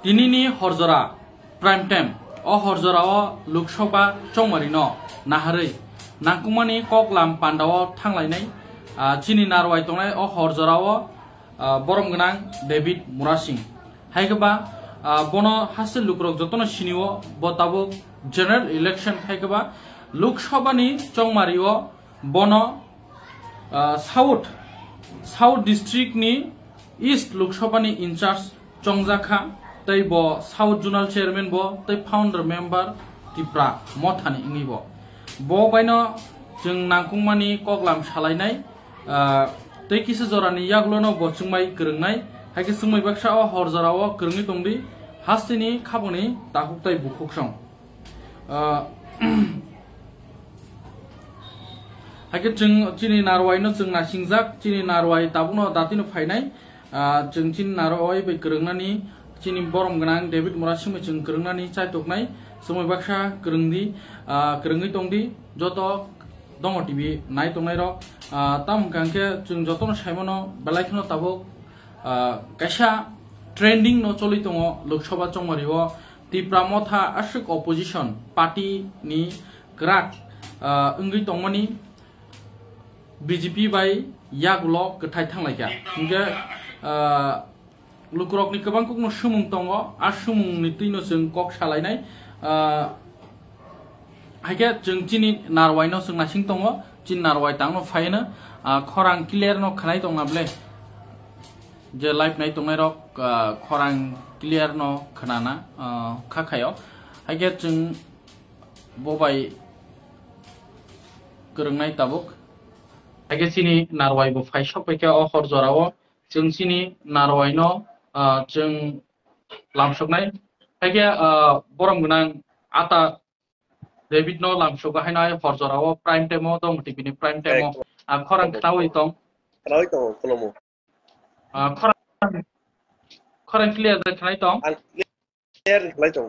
Tinini Horzora Prime Time O Horzora Lukshoba Chongmarino Nahari Nakumani Koklam Pandawa Tanglainai Chini Narwai Tongai O Horzora Boromganang David Murasing Haigaba Bono Hasil Lukrok Jotono Shiniwo Botabo General Election Haigaba Lukshobani Chongmario Bono South District ni East Lok Sabha ni in charge Chongjaka tai bo South Zonal Chairman bo tai founder member Tipra Mothani ingi bo baino jeng nangkungmani koklam salainai tai kisa jorani yaglono bo chungmai krungnai haike sungmai baksa o horjarao krungi tongdi hastini khaboni takuk tai bukhuksong Haike jeng chini narwai no jeng nasingjak chini narwai tabuno datino phainai jeng chini narwai bai krungnani chini borom ganang David Murasing jeng krungnani chaitoknai somoi baksa krungdi krungi tongdi joto dongo TV nai tongnai ro tam kangke jeng jotono saimono belaikno tabuk kaisa trending no choli tongo Lok Sabha chongmario Tipra Motha ashuk opposition party ni grak ungui tongmani BJP by Yagulo Ketai Tanglaka. Lukurok ni kabangkuk no sumung tongo, asumung ni tino jeng kok salainai. Haike jeng chini narwai no jeng nasing tongo, chin narwai tang no faina, khorang clear no khanai tonga ble. Je live nai tongai rok khorang clear no khanana khakhayo. Haike jeng bobai kerungnai tabuk. Haike sini narwai bo faisok peke o horzorao jeng sini narwai no jeng lamsoknai haike borom gunang ata David no lamsok hainai horzorao prime time o dong tipini prime time o khorang tawai tong kolomo khorang clear da khnai tong clear khlai tong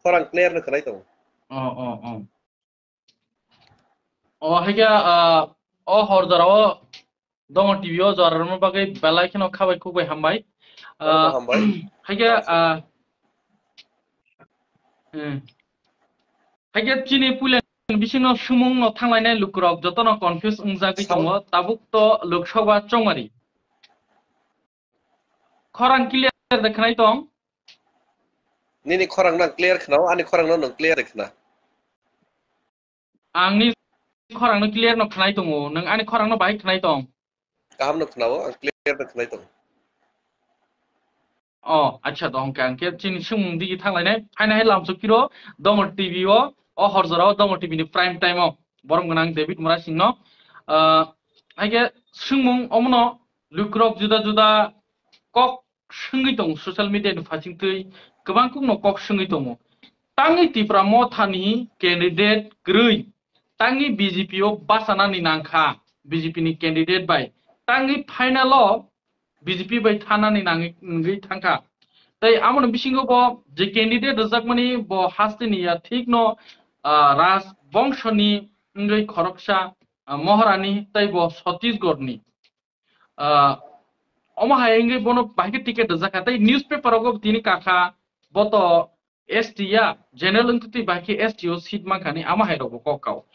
khorang clear na khlai tong haike o horzorao dong TV o jorarmo bagai belai khino khabai kubai hambai haike haike chini pulen bisino sumung no thanglai lukrok jotono confuse ungjagui tongo tabuk to Lok Sabha chongmari khorang clear dekhnai tong nini khorang nang clear khnao ani khorang nang clear khna angni khorang no clear no khnai tongo nang ani khorang no bai khnai tong kaham no khnao clear na khnai tong acha dong kang ke chini sumung digi thanglai hainai lamsokiro dong TV o horzorao dong TV ni prime time o borom ganang David Murasing no haike sumung omno lukrok juda juda kok sungui tong social media ni phachingtui gobang no kok sungui tongo tangi Tipra Motha ni candidate grui tangi BJP o basana ni nangkha BJP ni candidate bai tangi final o BJP bai thana ni nangi thangkha tai amon bisingo bo je candidate rjakmani bo hastini ya thik no raj bongshoni ngai khoroksa moharani tai bo Chhattisgarh ni Omahayenge bono bahike ticket rjaka tai newspaper go tini kakha boto ST ya general untuti bahike STO seat mankani amahai rogo kokau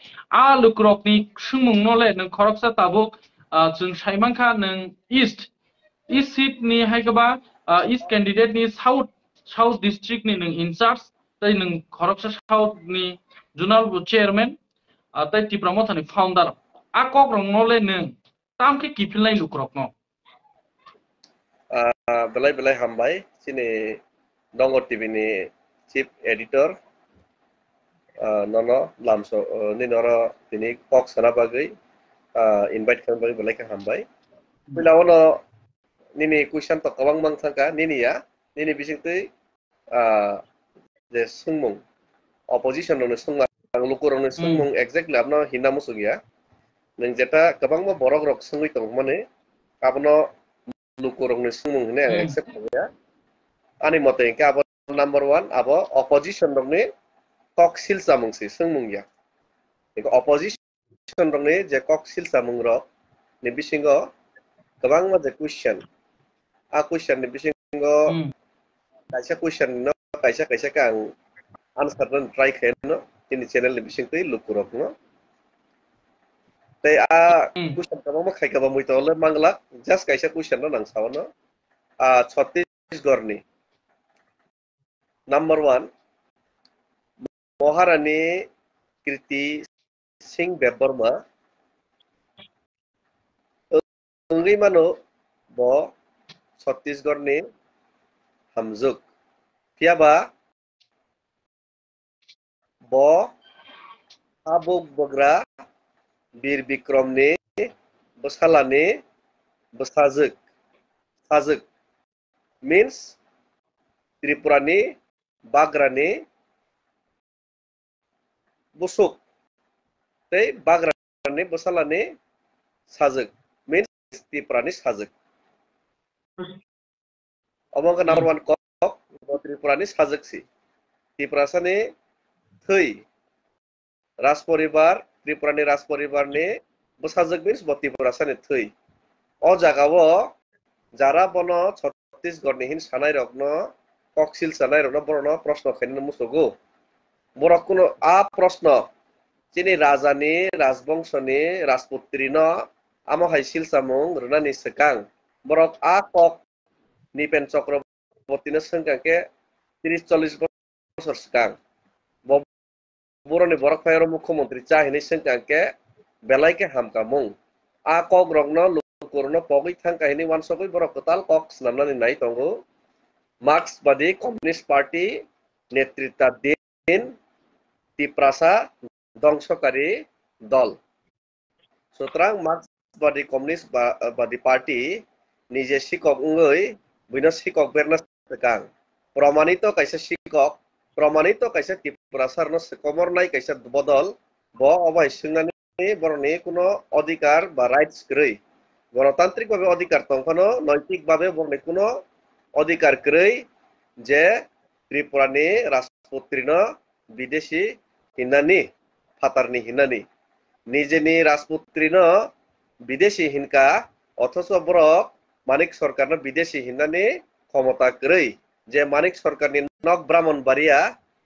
lukrok ni sumung nole nang khoroksa tabuk jeng saimangkha nang east seat ni haikaba east candidate ni south district ni nang in charge tai nang khoroksa south ni zonal chairman tai Tipra Motha ni founder kok rong nole nang tamke kipilnai lukrok no belai hambai sini dongo TV ni chief editor nono lamso ni noro tini kok sana bagai invite kan bagai belai ka hambai bila wono nini question to kawang mang sangka nini ya nini bising tei de sungmung opposition no sungmung lukurong no sungmung exactly apno hina musung ya nang jeta kabang mo borok rok sungui tong mane apno lukurong ni sumung ne accept ya ani mote ka abo number 1 abo opposition dong ni kok sil samung si sumung ya iko opposition dong ni je kok sil samung ro ni bisingo kabang ma je question ni bisingo kaisa question no kaisa ka ang answer no try khain no ini channel ni bising tei lukurok no tei a question ka ma khai ka ba mui to le mangla just kaisa question no nang saw no Chhattisgarh ni number 1 Maharani Kirti Singh Deborma Ungri mano bo Chhattisgarh ni hamjuk piaba bo abuk bogra Bir Bikram ni Basalani Basajik Sajik means Tripura ni Bagra ni Busuk tei Bagra ni Basalani Sajik means Tripura ni Sajik omong ke number 1 kok Tripura ni Sajik si Tripura sani thei Rasporibar Tripura ni Rasporibar ni Basajik means Tripura sani thei o jagao jara bono Chhattisgarh ni hin sanai rok no koksil sanai rok no borno proshno khaini musugo borok kuno a proshno chini raja ni rajbongso ni rajputri no amo hai silsamung runani sekang borok a kok Nipen Chakraborty no sengkang ke 30-40 bosor sekang boroni borok phairo mukhyamantri chahini sengkang ke belai ke hamkamung a kok rok no lukurno pogui thangkahini wansogui borok kotal kok snamnani nai tongo Marxbadi Communist Party নেতৃত্বাধীন তিপ্রাসা ধ্বংসকারী দল সুতরাং মার্ক্সবাদী communist বাদী party নিজে শিকক উঙ্গই বইন শিকক বেরনা সেকাং প্রমাণিত কাইসা শিকক প্রমাণিত কাইসা তিপ্রাসার ন কমর নাই কাইসা বদল ব অবাই সিংনানি বরনি কোনো অধিকার বা রাইটস গ্রই গণতান্ত্রিকভাবে অধিকার তখনো নৈতিকভাবে বরনি কোনো অধিকার গ্রই যে ত্রিপুরানি রাজপুত্রিনো বিদেশি হিনানি ফাতারনি হিনানি নিজেনি রাজপুত্রিনো বিদেশি হিনকা অথচ বরক মানিক সরকারনো বিদেশি হিনানি ক্ষমতা গ্রই যে মানিক সরকারনি নক ব্রাহ্মণবাড়িয়া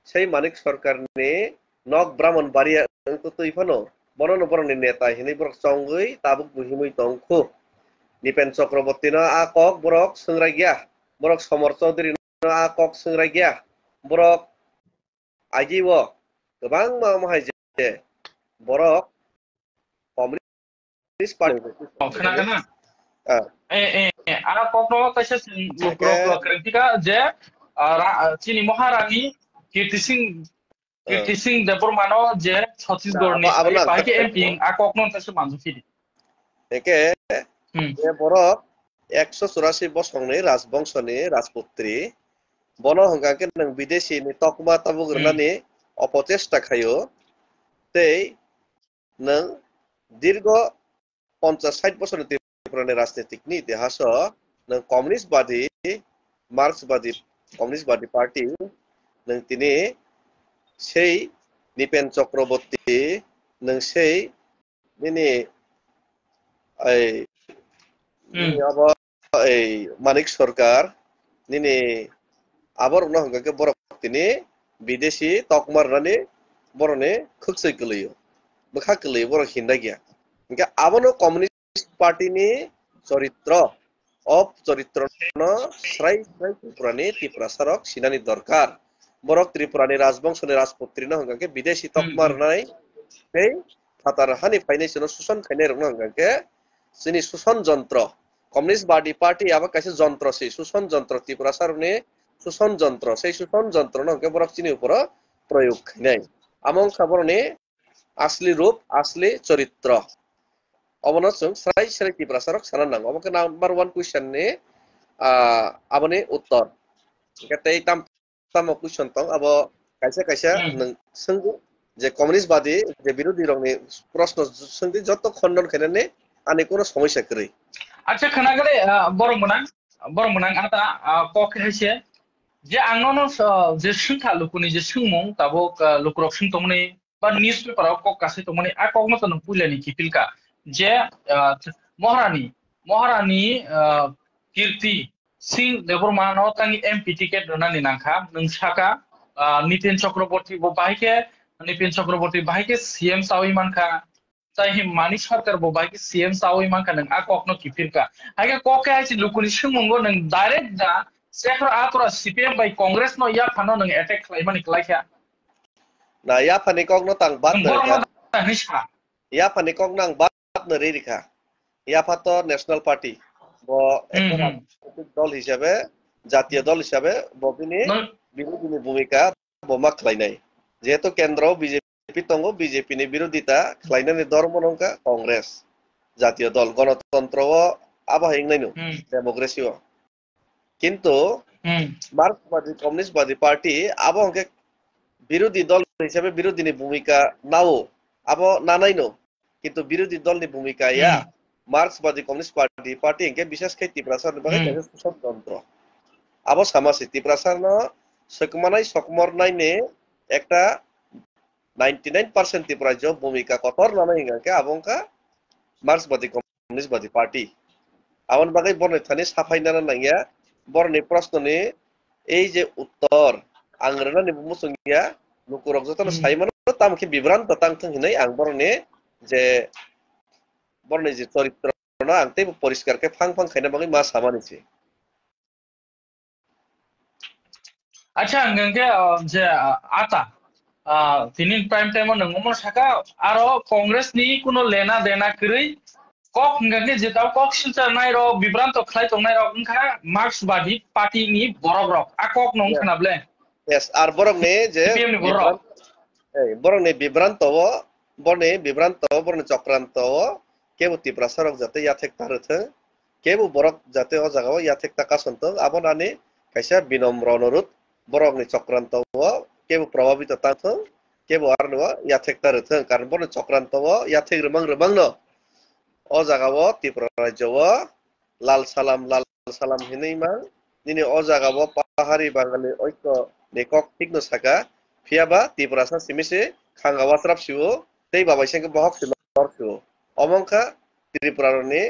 সেই মানিক সরকারনি নক ব্রাহ্মণবাড়িয়া তো তুইফানো বনন বরনি নেতা হিনি বরক চঙ্গই তাবুক বুহিমুই তংখু নিপেন চক্রবর্তীনো আ কক বরক সংরাই গিয়া বরক সমর Chowdhury a kok sengrai gya borok ajiwo gobang mahai je borok Communist Party Kana a kok no kaisa lukurok kritika je chini Maharani Kirti Singh Deborma no je Chhattisgarh ni paike MP a kok no kaisa manjufiri eke je borok 184 bosongni rajbongshoni rajputri bono hongkake nang bidesi ni tokma tabugrnani opotesta khayo tei nang dirgo 50-60 বছর ত্রিপুরানি রাজনৈতিক নি ইতিহাস নং মার্ক্সবাদী কমিউনিস্টবাদী party নং তিনি সেই নিপেন চক্রবর্তী নং সেই নিনি এই মানিক সরকার নিনি আবার উনা হংকে বরক তিনি বিদেশি তকমারনানি বরনে খুকসৈ গলैयो বখা গলैयो বরক হিন্দা গিয়া ইনকা আবনো কমিউনিস্ট পার্টিনি চরিত্র স্রাই ত্রিপুরানি ত্রিপুরাসারক সিনানি দরকার বরক ত্রিপুরানি রাজবংশনি রাজপুত্রী না হংকে বিদেশি তকমারনাই এই ফাতার হানি ফাইনাইসনো সুশন খাইনাই রং হংকে সিনি সুশন যন্ত্র কমিউনিস্ট পার্টি আবার কাছে যন্ত্র সেই সুশন যন্ত্র ত্রিপুরাসারনি সুশন যন্ত্র সেই সুশন যন্ত্র নকে বরক চিনি উপর প্রয়োগ নাই আমং খাবরনি আসলি রূপ আসলি চরিত্র অবনসং স্রাই স্রাই ত্রিপুরাসারক সানান নাং অবকে নাম্বার 1 কোশ্চেন নি আবনি উত্তর কেতেই তাম কোশ্চেন তং আব কাইসা নং সঙ্গু যে কমিউনিস্ট বাদী যে বিরোধী রংনি প্রশ্ন সঙ্গি যত খণ্ডন খাইনানি আনি কোনো সমস্যা করি আচ্ছা খানাগলে বড় মনাং আতা কক হাইছে যে আংনো যে সংখ্যা লুকুনি যে সংমং তাবো লুকুরক সং তমনি বা নিউজ পেপার কক কাছে তমনি আ কক মতন পুইলানি কিপিলকা যে মহারানী কীর্তি sing lebor mano tangi MP ticket dona ni nangka nung saka Nitin Chakraborty bo bahike Nipin Chakraborty bahike CM sawi manka tai him mani sarkar bo bahike CM sawi manka nang akok no kifirka haga koke ai lukuni sungmungo nang direct da sekra atora CPM by Congress no ya phano nang attack klaimani klaikya na ya panikok no tang bat na borong ka no nisha ya panikok nang bat na ri ka ya pato national party bo একটা রাজনৈতিক দল হিসাবে জাতীয় দল হিসাবে ববিনি বিরোধী ভূমিকা বমা খাইনাই যেহেতু কেন্দ্র বিজেপি দङ বিজেপি नि বিরোধিতা খাইনানি ধর্ম নংকা কংগ্রেস জাতীয় দল গণতন্ত্র আবা হেংনাইনো ডেমোক্রেসি কিন্তু মার্কসবাদী কমিউনিস্টবাদী পার্টি আবো অঙ্কে বিরোধী দল হিসাবে বিরোধী ভূমিকা নাও আবো নানাইনো কিন্তু বিরোধী দলনি ভূমিকা ইয়া মার্কসবাদী কমিউনিস্ট পার্টি ইনকে বিশেষ করে ত্রিপুরাসার বাকে স্বতন্ত্র আবো সামাসি ত্রিপুরাসার সকমানাই সকমরনাইনে একটা 99% ত্রিপুরাজ্য ভূমিকা কতর নানাই ইনকে আবংকা মার্কসবাদী কমিউনিস্টবাদী পার্টি আবন বাকে বনে থানি সাফাইনানা নাইয়া বরনি প্রশ্ননি এই যে উত্তর আংরেনা নিবু মুসুংিয়া নুকুরক যতন সাইমান তামকে বিভ্রান্ত তাংথং হিনাই আং বরনি যে বরনি যে চরিত্র না আংতে পরিষ্কারকে ফাং ফাং খাইনা বাকি মা সামানিছি আচ্ছা গঙ্গে যে আতা তিনি প্রাইম টাইম নঙ্গমর সাকা আরো কংগ্রেস নি কোনো লেনা দেনা করি কক গঙ্গে যেটাও কক শিলচার নাই র বিভ্রান্ত খাই তো নাই র ওনখা মার্ক্সবাদী পার্টি নি বড় আকক নং খানাবলে yes আর বরং নে যে বরং নে বিভ্রান্ত বরং চক্রান্ত কেবু ত্রিপুরাসারক যাতে ইয়াথেক তারথ কেবু বরক যাতে ও জায়গাও ইয়াথেক তাকাসন্ত আবনানি কাইসা বিনম্র অনুরোধ বরং নি চক্রান্ত কেবু প্রভাবিত তাথ কেবু আর নয়া ইয়াথেক তারথ কারণ বরং চক্রান্ত ইয়াথেক রমাং ন ও জায়গাও ত্রিপুরা রাজ্যও লাল সালাম হিনেইমা নিনি ও জায়গাও পাহাড়ি বাঙালি ঐক্য নেকক ঠিক ন সাকা ফিয়াবা ত্রিপুরাসা সিমিসে খাঙ্গাওয়াসরাপ সিও তেই বাবাইসেকে বহক সিও অমংকা ত্রিপুরানি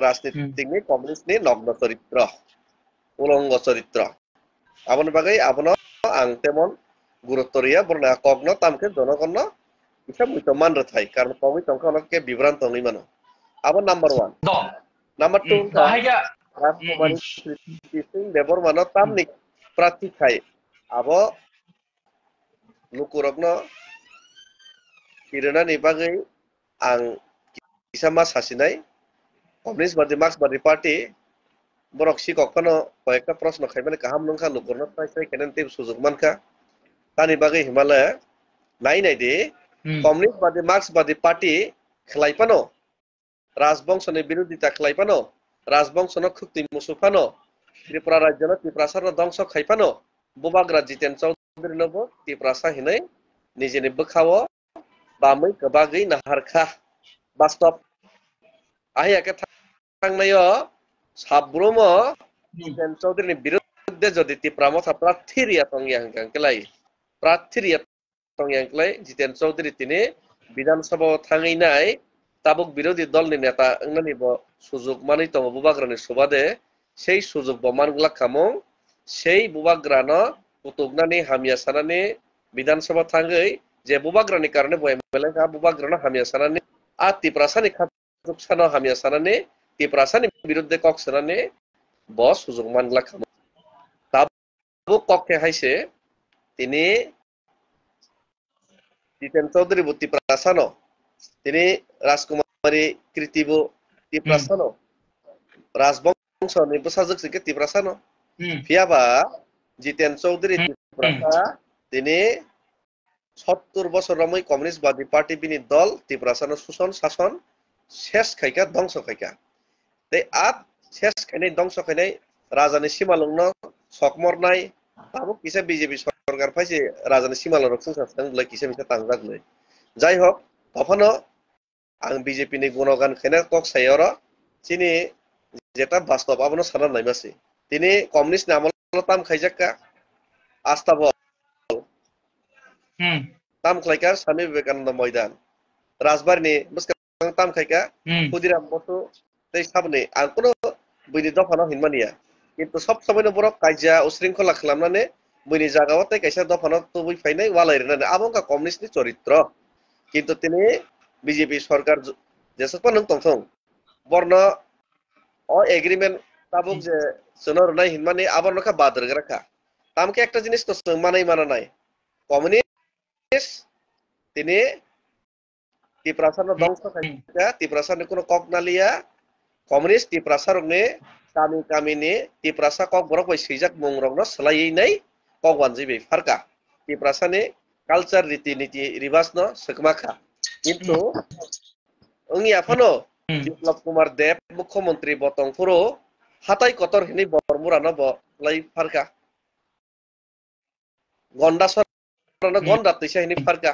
রাজনীতিকনি কমিউনিস্টনি নগ্ন চরিত্র উলঙ্গ চরিত্র আবন বাগৈ আবন আং তেমন গুরুত্ব রিয়া বরনা কগ্ন তামকে জনগণ ইসা মুইত মান রথাই কারণ কমি তংকা অনেককে বিভ্রান্ত নই মানো আবন নাম্বার 1 নাম্বার 2 দাহাইগা রাজকুমারী কৃষ্টি সিং দেবর মানো তামনি প্রার্থী খাই আব লুকুরগ্ন কিরণানি বাগৈ আং কিসামা সাসিনাই কমিউনিস্টবাদী মার্ক্সবাদী পার্টি বরক শিককনো কয়েকটা প্রশ্ন খাইমানে কাহাম নংখা লুকুরনা পাইছাই কেনেনতে সুযোগ মানখা তানি বাগৈ হিমালয় নাই দে কমিউনিস্টবাদী মার্ক্সবাদী পার্টি খেলাইপানো রাজবংশনি বিরোধিতা খেলাইপানো রাজবংশন খুক্তি মুসুফানো ত্রিপুরা রাজ্য ত্রিপুরাসার ধ্বংস খাইপানো বুবাগ্রা জিতেন চৌধুরী নব ত্রিপুরাসা হিনাই নিজেনি বখাও বাमै গবাগৈ নাহারখা বাস্তব আহিয়াকে থাংনায় সাব্রম জিতেন চৌধুরীনি বিরুদ্ধে যদি ত্রিপুরা মথা প্রার্থীরিয়া তংয়াংকেলাই প্রার্থীরিয়া তংয়াংকেলাই জিতেন চৌধুরী তিনি বিধানসভা থাঙै নাই তাবুক বিরোধী দলনি নেতা अंगनानिबो সুযোগ মানি তম বুবাগ্রানি সুবাদে সেই সুযোগ বমানগুলা খামং সেই বুবাগ্রানো পুতুগনানি হামিয়া সানানি বিধানসভা থাঙै যে বুবাগ্রানি কারণে বয়মেলেকা বুবাগ্রানো হামিয়া সানানি আ ত্রিপুরাসানি খাজুক সানো হামিয়া সানানি ত্রিপুরাসানি বিরুদ্ধে কক সানানি ব সুযোগ মানগুলা খামং তাবু ককে হাইছে তিনি জিতেন চৌধুরী ত্রিপুরাসানো তিনি রাজকুমারী কৃতিবু ত্রিপুরাসানো রাজবংশ নিবসাজক সিকে ত্রিপুরাসানো ফিয়াবা জিতেন চৌধুরী ত্রিপুরাসা তিনি 70 বছর রমই কমিউনিস্টবাদী পার্টি বিনি দল ত্রিপুরাসানো শোষণ শাসন শেষ খাইকা ধ্বংস খাইকা তে আত শেষ খাইনাই ধ্বংস খাইনাই রাজানি সীমালগ্ন সকমরনাই তাবুক কিসে বিজেপি সরকার পাইছে রাজানি সীমালগ্ন সংসার কিসে মিসে তাংজাগलै যাই হোক তখনও আং বিজেপি नि গুণগান খাইনা কক সাইর চিনি যেটা বাস্তব আবনো সানা নাইমাসি তিনি কমিউনিস্ট আমল তাম খাইজাক্কা আস্তা বল তাম খাইকা স্বামী বিবেকানন্দ ময়দান রাজবাড়িনি মুসকা তাম খাইকা ক্ষুদিরাম বসু তেই সাবনি আং কোনো बैनि दफानाव हिनमानिया किन्तु सब समायनो बरफ काजिया उशृंखला खालामनानै बैनि जागायाव ताइ कायसा दफानाव तुबै फायनाय वालायरनानै आबंका कम्युनिस्टनि चरित्र किन्तु तिनि बीजेपी सरकार जेसेबा नों तंथं बर्न अ एग्रीमेंट ताबुक जे सोनो रनाय हिनमानि आबरनखा बादरग्राखा तामके একটা জিনিস তো মানাই মানা নাই কমিউনিস্ট তিনি টিপ্রাসারनो ধ্বংস খাইকা টিপ্রাসারनि কোনো কক নালিया कमिउनिस्ट टिप्रासारनि गामि गामिनि टिप्रासा कक बरक बै सैजाक मुंरंनो सोलायैनाय कक वानजिबि फारका टिप्रासानि कालचार रीति नीति रिवाजनो सकमाखा किन्तु ओंनि आफानो बिप्लब कुमार देब मुख्यमंत्री बतंफुरो हाताय कतर हिनि बरमुरानो बलाई फारका गन्डा सरनो गन्डा तैसा हिनि फारका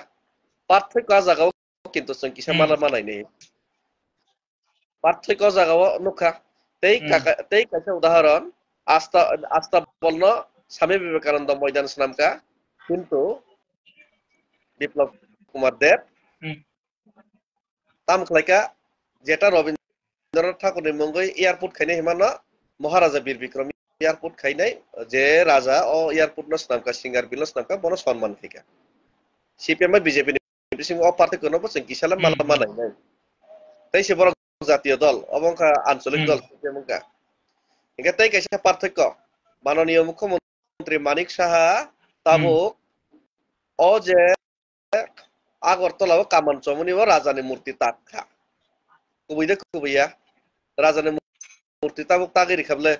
पार्थक्य जागाव किन्तु जों किसा माला मानायनि पार्थक्य जागाव नुखा तै कायसा उदाहरण आस्था बलनो स्वामी विवेकानंद मैदान नामका किन्तु बिप्लब कुमार देब तामख्लायका जेटा रवीन्द्रनाथ ठाकुरनि मुंगै एयारपोर्ट खायनाय हिमानो महाराजा बीर बिक्रम एयारपोर्ट खायनाय जे राजा ओ एयारपोर्ट नो नामका सिंगार बिल नामका बनो सम्मान खायका सीपीएम बीजेपी नि बिसिं अ पार्थक्य नो जों किसाला माला मानायनाय तैसे बर জাতীয় দল অবংকা আঞ্চলিক দল যেমনকা একে তাই কাইসা পার্থক্য মাননীয় মুখ্যমন্ত্রী মানিক সাহা তাবুক ও যে আগরতলাও কামান চমনিও রাজানি মূর্তি তাকা কুবইদে কুবইয়া রাজানি মূর্তি তাবুক তাগিরি খাবলে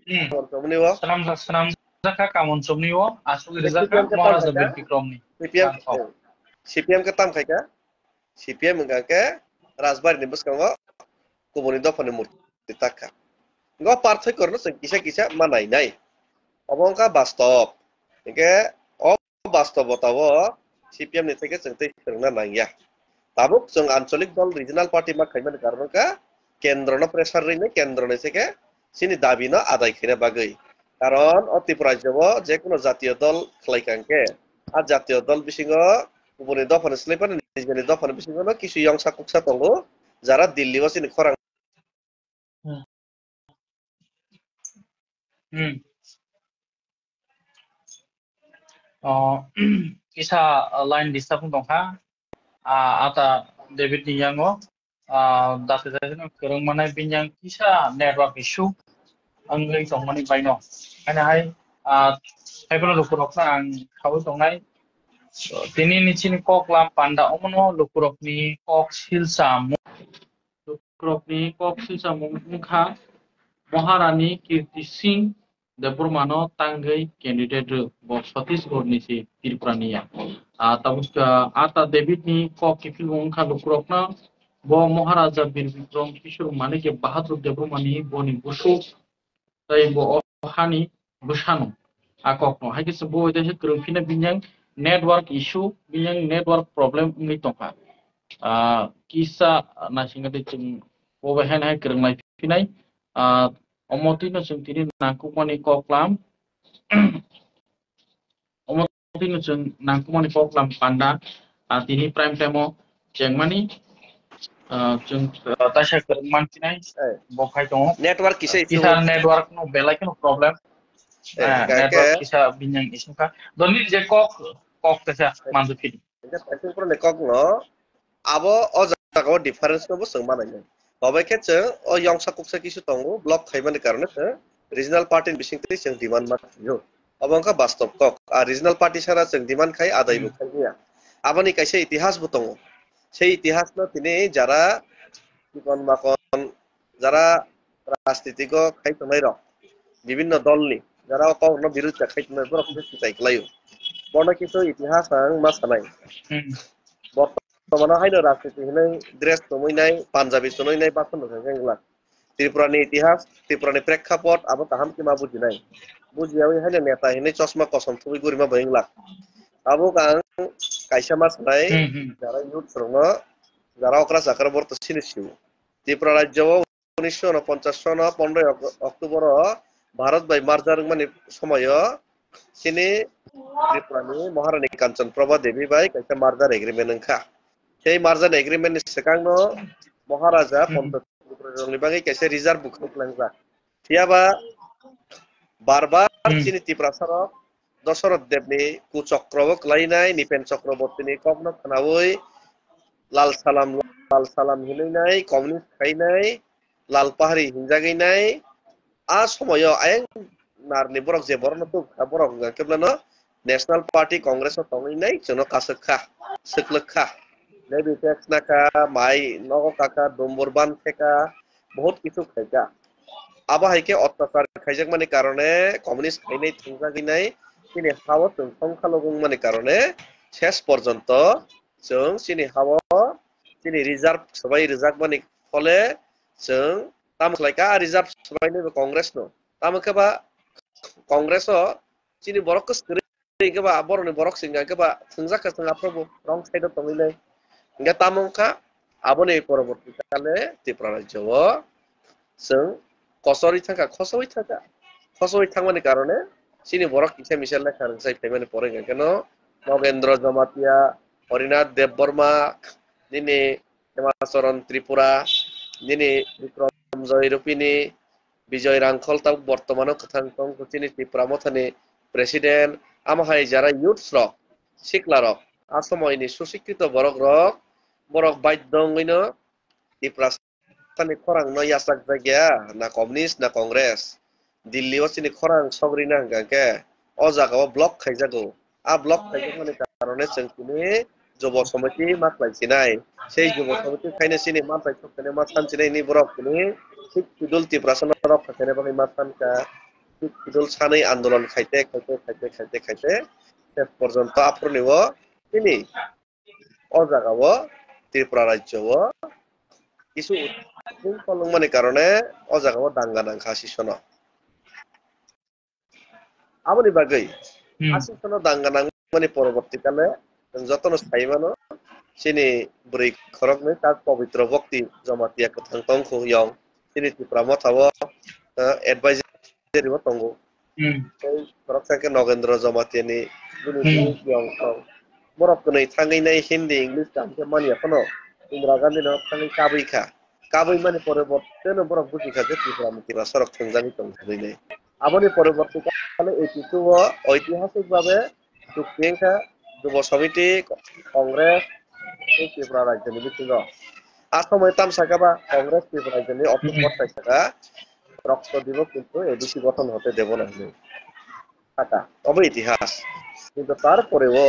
কামান চমনিও সালাম জাকা কামন চমনিও আসুগিরি জাকা মহারাজা বীর বিক্রমনি সিপিএম के ताम खायका सीपीएम के राजबारिनि बसकाङाव गुबुननि दफानि मूर्ति ताका गो पार्थक्य करनो जों किसा किसा मानायनाय अबंका बास्तव एके अ बास्तवताव सीपीएम नि थेके जों तै फोरोंना नांगिया ताबुक जों आंचलिक दल रिजनल पार्टी मा खायमानि कारनका केन्द्रनो प्रेसार रैनो केन्द्रनि थेके सिनि दाबिनो आदाय खैना बागै कारण अति राज्यव जेकुनो जातीय दल खलायखांके आ जातीय दल बिसिङो गुबुननि दफानि स्लायफानि निजनि दफानि बिसिङो किसु यंसा कुकसा दङो যারা Delhi বাসিনি খরাং isa line disturb dongha ata David Niyango dati dati kereng mana binyang kisa network issue anglai tongmani baino ana hai hai pun lukurok na ang kau tongai tini nichini kok lam panda omono lukurok ni kok silsa lukurok ni kok silsa mukha Maharani Kirti Singh Deburmano Tangai candidate bo Chhattisgarh ni si Tripurania tabuk ata David ni kok kifil mukha lukurokna bo Maharaja Bir Bikram Kishore Mane ke Bahadur Deburmani boni busuk tai bo hani busano akokno hai kis bo ide krungfina binyang network issue binyang network problem ngi tongha kisa na singade chung bo bahan hai krunglai finai omotino chung tini nangkumani koklam omotino chung nangkumani koklam panda tini prime time jengmani chung tasha krungman finai bokai tong network kisa kisa network no belai no problem network kisa binyang isuka doni je kok tasa mandu fini itu pun nekok no abo o jaga difference no bosong mana ya babai kece o yang sakuk kisu tongo block khaimani karone regional party bising tri sing demand mat yo abangka bastop kok regional party sara sing demand khai adai bu khai abani kaise ইতিহাস butongo সেই ইতিহাস no tini jara জীবন মাখন যারা রাজনীতিক খাইতনাই rock বিভিন্ন দলনি যারা কখনো বিরুদ্ধে খাইতনাই বরফ চাইকলাইও বড় কিছু ইতিহাস আং মাসানাই বর্তমানে হাইনো রাজনীতি হইনাই ড্রেস তমইনাই পাঞ্জাবি তমইনাই বাসন গেংলা ত্রিপুরানি ইতিহাস ত্রিপুরানি প্রেক্ষাপট আবো তাহাম কি মা বুঝিনাই বুঝিয়াও হাইনো নেতা হিনে চশমা কসম থুই গরিমা বইংলা আবো গাং কাইসা মাসনাই যারা ইউথ সরঙ্গ যারা অকরা চাকর বর্ত সিনিসিউ ত্রিপুরা রাজ্য 1949 সন 15 অক্টোবর ভারত বাই মার্জার মানে সময় সিনি ত্রিপুরানি মহারানী কাঞ্চন প্রভা দেবী বাই কাইসা মার্জার এগ্রিমেন্ট ওংখা সেই মার্জার এগ্রিমেন্ট সেকাংনো মহারাজা Pant rongni bagai kaisa reserve bukhuk langjak tiaba barbar chini Tripura sarok Dosoroth Devni kuchokro klainai Nipen Chakrabortini kokno khanawui লাল সালাম হিনাই কমিউনিস্ট খাইনাই লাল পাহাড়ি হিনজাগাইনাই আ সময়ও আয়েং নারনি বরক যে বরন তো বরক কেবলানো ন্যাশনাল পার্টি কংগ্রেস তংইনাই জনো কাসখা সকলখা নেবি টেক্স নাকা মাই নগ কাকা ডম্বরবান থেকা বহুত কিছু খাইকা আবা হাইকে অত্যাচার খাইজাক মানে কারণে কমিউনিস্ট খাইনাই থংজাগিনাই তিনি হাওয়া সংখ্যালঘু মানে কারণে শেষ পর্যন্ত जों chini hawo chini reserve sabai reserve mani fole जों tamklaika reserve sabai ni congress no tamkaba congress o chini borok skri ke ba boroni borok singa ke ba thungjak ka thunga probo wrong side o tongile inga tamongka aboni poroborti kale Tripura rajyo o जों khosoi thangmani karone chini borok kisa misal na khangsai phaimani pore keno Nogendra Jamatia Harinath Debbarma যিনি হেমাচরণ ত্রিপুরা যিনি বিক্রম জয়রূপিনী বিজয় রাংখল তাও বর্তমানে কথাংকং কুচিনি Tripura মথানি president আমাহাই যারা youth rock শিকলা rock আসময়নি সুশিক্ষিত বরক বাধ্যংইনো ত্রিপুরা সানি খরাং ন Yasak জায়গা না কমিউনিস্ট না কংগ্রেস দিল্লি চিনি খরাং সগরিনা হাঙ্গাকে অ জায়গাও ব্লক খাইজাগো আ ব্লক খাইজাগমানি কারণে जों চিনি যুব সমিতি মাতলাইছিনাই সেই যুব সমিতি খাইনে চিনি মাতলাই সবখানে মাতসানছিনাই নি বরক চিনি ঠিক শিডিউল ত্রিপুরা রক খাইনে বাকি মাতসানকা ঠিক শিডিউল সাनै আন্দোলন খাইতে শেষ পর্যন্ত আপ্রনিও চিনি অ জায়গাও ত্রিপুরা রাজ্যও কিছু মানে কারণে অ জায়গাও দাঙ্গা নাংখা সিসন আমনি বাগৈ আসিসন দাঙ্গা নাং মানে পরবর্তীকালে যতন সাইমানো চিনি বুড়ি খরকনে তার পবিত্র ভক্তি জমাতিয়া কথাং তংখু ইয়ং চিনি ত্রিপুরা মথাও এডভাইজারি তংগু সেই খরকসাকে নগেন্দ্র জমাতিয়ানি বুনি ইয়ং তং বরক नै থাঙ্গैनाय হিন্দি ইংলিশ কামকে মানিয়া কোনো ইন্দিরা গান্ধী ন থাঙ্গै কাবৈ মানে পরবর্তীতে বরক বুঝিখা যে ত্রিপুরা মিতিরা সরক থংজানি তংজানি আবনি পরবর্তীকালে এই কিছু ঐতিহাসিকভাবে চুক্তিংখা যুব সমিতি কংগ্রেস ত্রিপুরা রাজ্যনি বিসিঙ্গ আসময় তামসাকাবা কংগ্রেস ত্রিপুরা রাজ্যনি অক্টোবর থাকা রক্ত দিব কিন্তু এডিসি গঠন হতে দেব না থাকা তবে ইতিহাস কিন্তু তারপরেও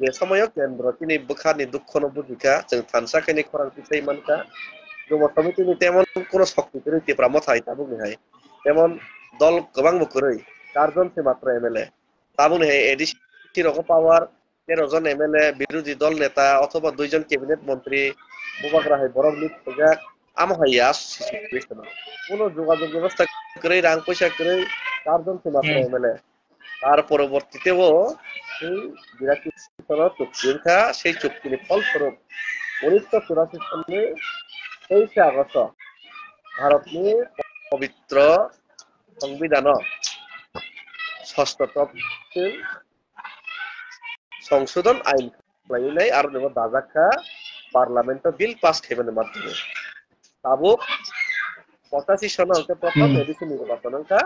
যে সময় কেন্দ্র তিনি বুখানি দুঃখন বুঝিকা जों थानसाखानि खरां পিছাই মানকা যুব সমিতিনি তেমন কোনো শক্তি করে ত্রিপুরা মথাই তা বুঝনি হয় তেমন দল গোबां বকरै 4 জন মাত্র এমএলএ তা বুঝনি হয় এডিসি রক পাওয়ার 13 জন এমএলএ বিরোধী দল নেতা অথবা 2 জন ক্যাবিনেট মন্ত্রী বুবাগ্রা হয় বড় লিগ থেকে আমহাইয়া সিচুয়েশন কোনো যোগাযোগ ব্যবস্থা করে রাং পয়সা করে 4 জন মাত্র এমএলএ তার পরবর্তীতেও সেই 82 সন চুক্তিংখা সেই চুক্তির ফলস্বরূপ 1984 সালে 23 আগস্ট ভারতনি পবিত্র সংবিধান ষষ্ঠ তফসিল সংশোধন আইন লাইনাই আর নেব দাজাখা পার্লামেন্ট বিল পাস খেবেনের মাধ্যমে তাবুক 85 সন হতে প্রথম এডিসি নির্বাচনকা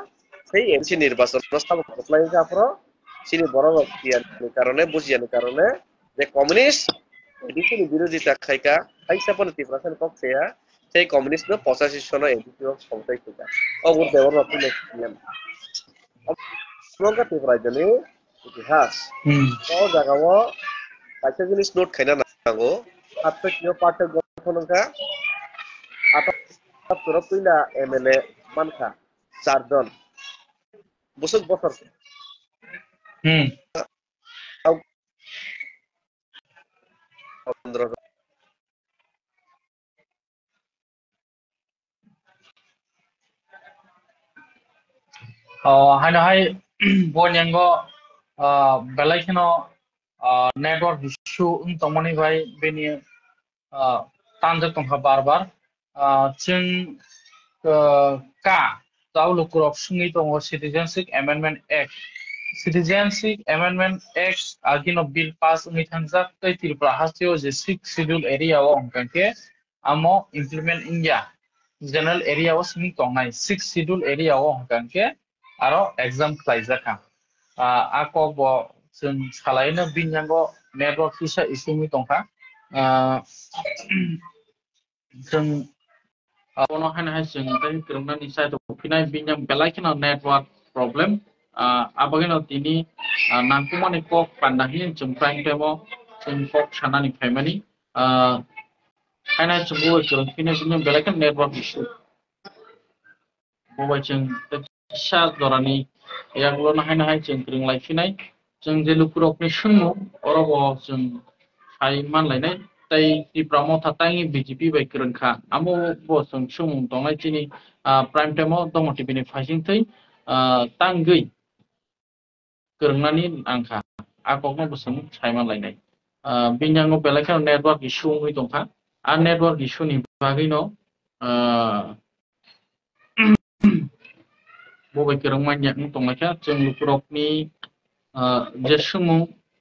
সেই এডিসি নির্বাচন প্রস্তাব লাইনকা আপর চিনি বড় ব্যক্তির কারণে বুঝিয়ার কারণে যে কমিউনিস্ট এডিসি বিরোধিতা খাইকা খাইসাপন ত্রিপুরাসন পক্ষেয়া সেই কমিউনিস্ট 85 সন এডিসি সংসদ থেকে অগুর দেবর নতুন ছিলেন শ্রীলঙ্কা ত্রিপুরা রাজ্যনি ইতিহাস ও জায়গাও কাইসা জিনিস নোট খাইনা নাঙ্গো সাতশো পাঠ্য গঠনকা 78 পয়লা এমএলএ মানখা 4 জন বছর হাইনাহাই বনিয়াঙ্গো বেলাইখেনো नेटवर्क इश्यू तमनि भाई बेनि तांजक तंखा बार जों का ताउलुकुरक सुंगै दङ सिटिजेनशिप एमेंडमेंट एक्ट आगिनो बिल पास उनि थांजाक तै त्रिपुरा हास्टियो जे 6 शेड्यूल एरिया ओ अंकके आमो implement India general area o sing tongnai 6 schedule area o hangke aro exam klaijaka ako bo जों सालायनो बिनयांगो network kisa isumi tongka जों ono hana hai जों tai krungna ni side of pinai binyang belaikina network problem abagino tini nangkumani kok pandahin जों prime time o जों kok sanani family hana जों bo krung pinai binyang belaikina network issue bo जों kisa dorani yagulo na hana hai जों krung laifinai जों जे लुकुरकनि सोंमु अरबो जों हाय मानलायनाय ताई तिप्रामो थातांनि BJP bye करनखा आमो बो जों सोंमु दंनाय तिनि प्राइम टाइमो दङ टिभिनि फाइसिं थै तांगै करंनानि आंखा आककनो बोसों हाय मानलायनाय बिनयांगो बेलाखा नेटवर्क इशू मै दंखा आ नेटवर्क इशूनि बागैनो बबाय करं मान्या दंनायखा जों लुकुरकनि जे सोंमु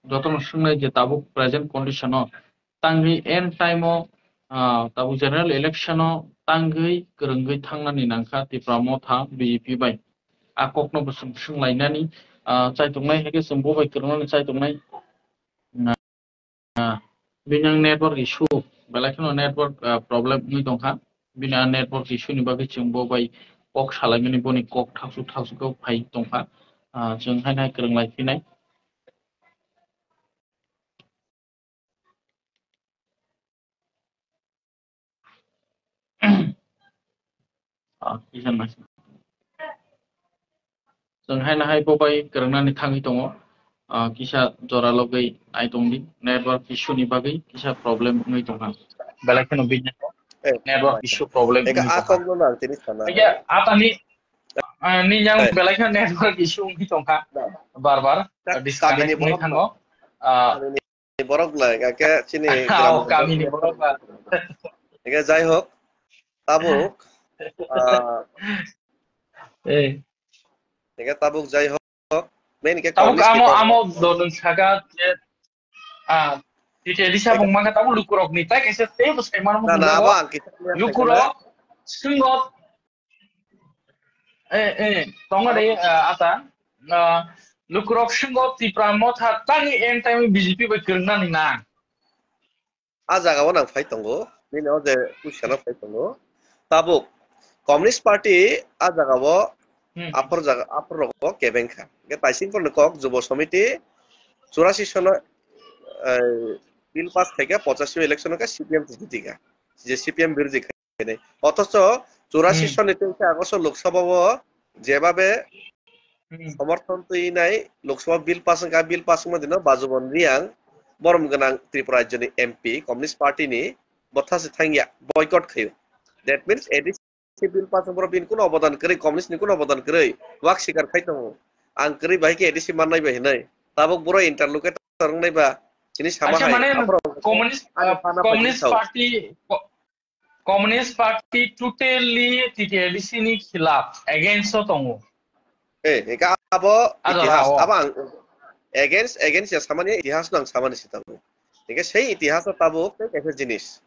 जतन सोंनाय जे ताबु प्रेजेंट कंडीशन तांगै एन टाइम ताबु जनरल इलेक्शन तांगै गोरोंगै थांनानै नांखा तिप्रामो था बीजेपी बाय आककनो बोसों सोंलायनानै चाइतंनाय हेगे जों बबाय करंनानै चाइतंनाय बिनां नेटवर्क इशू बेलाखनो नेटवर्क प्रॉब्लम मै दंखा बिना नेटवर्क इशूनि बागै जों बबाय कक सालायनानै बनि कक थासु थासुखौ फाय दंखा जों हाय गोरों लायफिनाय किसान मानसि जों हाय बबाय गोरोंनानै थाङै दङ किसा जरालगै आइ दंदि नेटवर्क इशूनि बागै किसा प्रॉब्लम मै दंखा बेलाखनो बिना network issue problem Eka ini toha. akok no nang tini sana. Ya, apa ni yang belakang network issue ini toha. Bar-bar Kami disconnect ni ini borok thango. kami ni borok lah kake sini Oh, kami ni borok lah. Eka jai hok tabuk Eh, eka tabuk jai hok main ke tabuk komunis kita amo donun saga di Elisa bung manga tabu lukurok ni tak ese te bus emang na bung na jago. abang kita lihat Lukurok sunggot tonga deh ata lukurok sunggot di pramot tangi en time BJP berkerana ni na. aja kawan nang fight tunggu ini ode kusiana fight tunggu tabuk komunis party aja kawo apor roko kebenka ke paising pun kok jubo komiti 84 সনে bill pass থেকে 85 ইলেকশনকে CPM জিতিকা যে CPM বিরোধী খানে অথচ 84 সনে August Lok Sabha যেভাবে সমর্থন তৈ নাই লোকসভা বিল পাস মদিন বাজুবন রিয়াং বরম গনাং ত্রিপুরা রাজ্যনি এমপি কমিউনিস্ট পার্টিনি বথাসে থাঙ্গিয়া বয়কট খায়ো that means ADC bill pass বড় বিন কোন অবদান করে কমিউনিস্ট ni কোন অবদান করে ওয়াক শিকার খাইতো আং করে বাইকে এডিসি মাননাই বাই নাই তাবক বড় ইন্টারলোকেটর নাইবা ini sama Acha hai mane komunis party totally TTLC ni khilaf against tongo. Eka abo itihas abang against ya samanya itihas nang samanya sih tabu. Eka sei itihas tabu kayak jenis.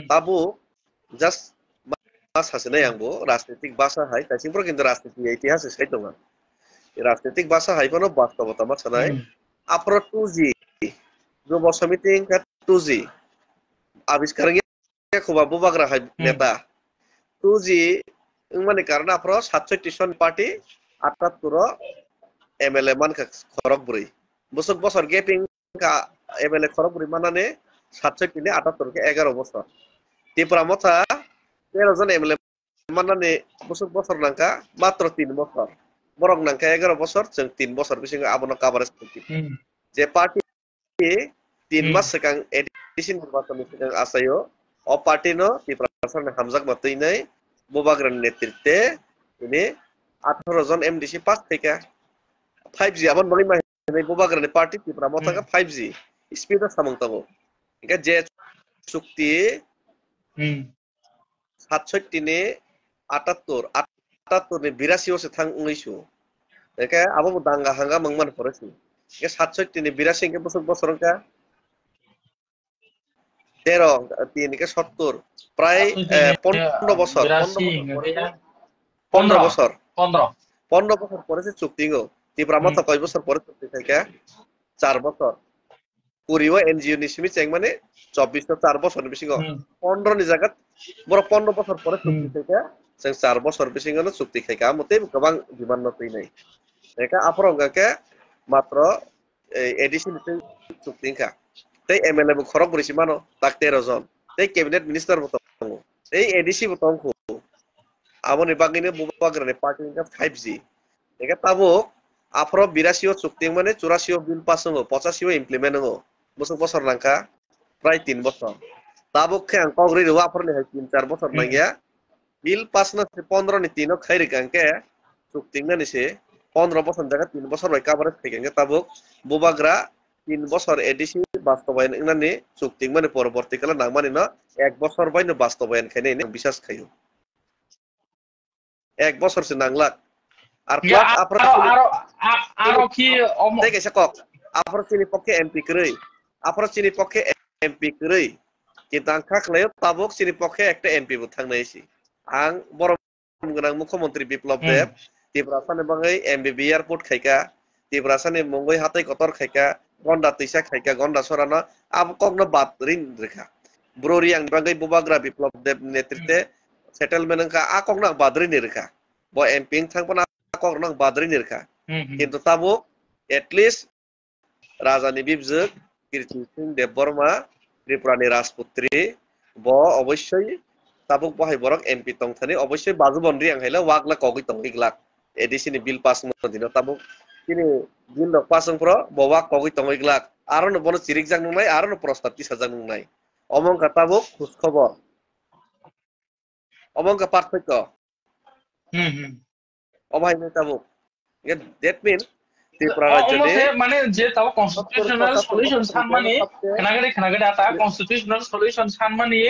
Tabu just mas hasilnya yang bu rasnitik bahasa hai, tapi simpro kintu rasnitik itihas sei tonga. Rasnitik bahasa hai kono bahasa pertama sanai. Apro 2G जो समिति का 2G आविष्कारnya খুবা বুবাগ্রা হয় নেতা 2G মানে কারণ আপরো 67 party 78 MLA মান খরগবুরি বছর বছর গেপিং কা এমএলএ খরগবুরি মানানে 67 নে 78 কে 11 বছর ত্রিপুরা মথা 13 জন এমএলএ মানানে বছর বছর নাঙ্কা মাত্র 3 বছর বরং নাঙ্কা 11 বছর जों 3 বছর বিসিং আবনো কাভারেজ যে party 3 mas sekang edisin berbahasa sekang asayo o party no di perasaan hamzak matui nai bobagran netrite ini 18 জন MDC pas থেকে 5G aban bagi mah nai bobagran party di pramota ka 5G speed samang tabo ika je sukti 67 ne 78 ne 82 se thang 19 ika abo dangga hangga mangman koresi ika 67 ne 82 ke bosor ka 13 প্রায় 15 বছর 82 15 15 বছর 15 15 বছর পরে যে চুক্তি ত্রিপুরা মতো কয় বছর পরে চুক্তি থেকে 4 বছর পুরিও এনজিও নিসিমি চেং মানে 24 4 বছর বেশি 15 ni জায়গা বড় 15 বছর পরে চুক্তি থেকে जों 4 বছর বেশি চুক্তি থেকে আমতে গোबां বিমান ফैनाय একা আপরঙ্গাকে মাত্র এডিশন চুক্তিখা তাই এমএলএ বো খরক বরিসি মানো তাক 13 জন তাই ক্যাবিনেট মিনিস্টার বো তঙ্গো এই এডিসি বো তঙ্গো আমনি বাগিনে বুবাগ্রানে পার্টি 5G একা তাবো afro 82 চুক্তি মানে 84 বিল পাস হঙ্গো 85 ইমপ্লিমেন্ট হঙ্গো বছর বছর নাঙ্কা প্রায় 3 বছর তাবুকে আং কংগ্রেস রুয়া ফরনে 3-4 বছর নাঙ্গিয়া বিল পাস না 15 ni 3 খাইরে কাঙ্কে চুক্তি নানিসে 15 বছর জায়গা 3 বছর বাই কাভারেজ থেকে তাবুক বুবাগ্রা 3 বছর এডিসি বাস্তবায়ন নানি চুক্তি মানে পরবর্তীকালে নাংমানি না 1 বছর বাইনো বাস্তবায়ন খাইনে বিশ্বাস খাইও 1 বছর সে নাংলা আর প্লাস আরো কি দেখে কক আপনার চিনি পক্ষে এমপি করেই আপনার চিনি পক্ষে এমপি করেই কিন্তু আং খাখলায় তাবুক চিনি পক্ষে একটা এমপি বো থাংনাইছি আং বড় গোনাं মুখ্যমন্ত্রী বিপ্লব দেব ত্রিপুরা সানে বাঙাই এমবিবি এয়ারপোর্ট খাইকা ত্রিপুরা সানে মঙ্গই হাতাই কতর খাইকা গন্ডা তৈসা খাইকা গন্ডা সরানো আব কগ্ন বাদ রিন রেখা ব্রোরি আং বাঙাই বুবাগ্রা বিপ্লব দেব নেতৃত্বে সেটেলমেন্ট কা আ কগ্ন বাদরি রেখা ব এমপি থাংপনা কগ্ন বাদরি রেখা কিন্তু তাবুক এটলিস্ট রাজানি বিবজক কীর্তি সিং দেববর্মা ত্রিপুরানি রাজপুত্রী ব অবশ্যই তাবুক বহাই বরক এমপি তংথানি অবশ্যই বাজু বন্ডি আং হাইলা ওয়াগলা কগি তংগিগলাক এডিসিনি বিল পাস মদিন তাবুক তিনি বিল দক পাসং প্র বওয়াক কগি তংগিগলাক আরো বন চিরিক জাং নুনাই আরো প্রস্তাব তিসা জাং নুনাই অমংকা তাবুক খুশ খবর অমংকা পার্থক্য অবাইনে তাবুক দ্যাট মিন ত্রিপুরা রাজ্যে মানে যে তাও কনস্টিটিউশনাল সলিউশন সানমানি খানাগাড়ি আতা কনস্টিটিউশনাল সলিউশন সানমানি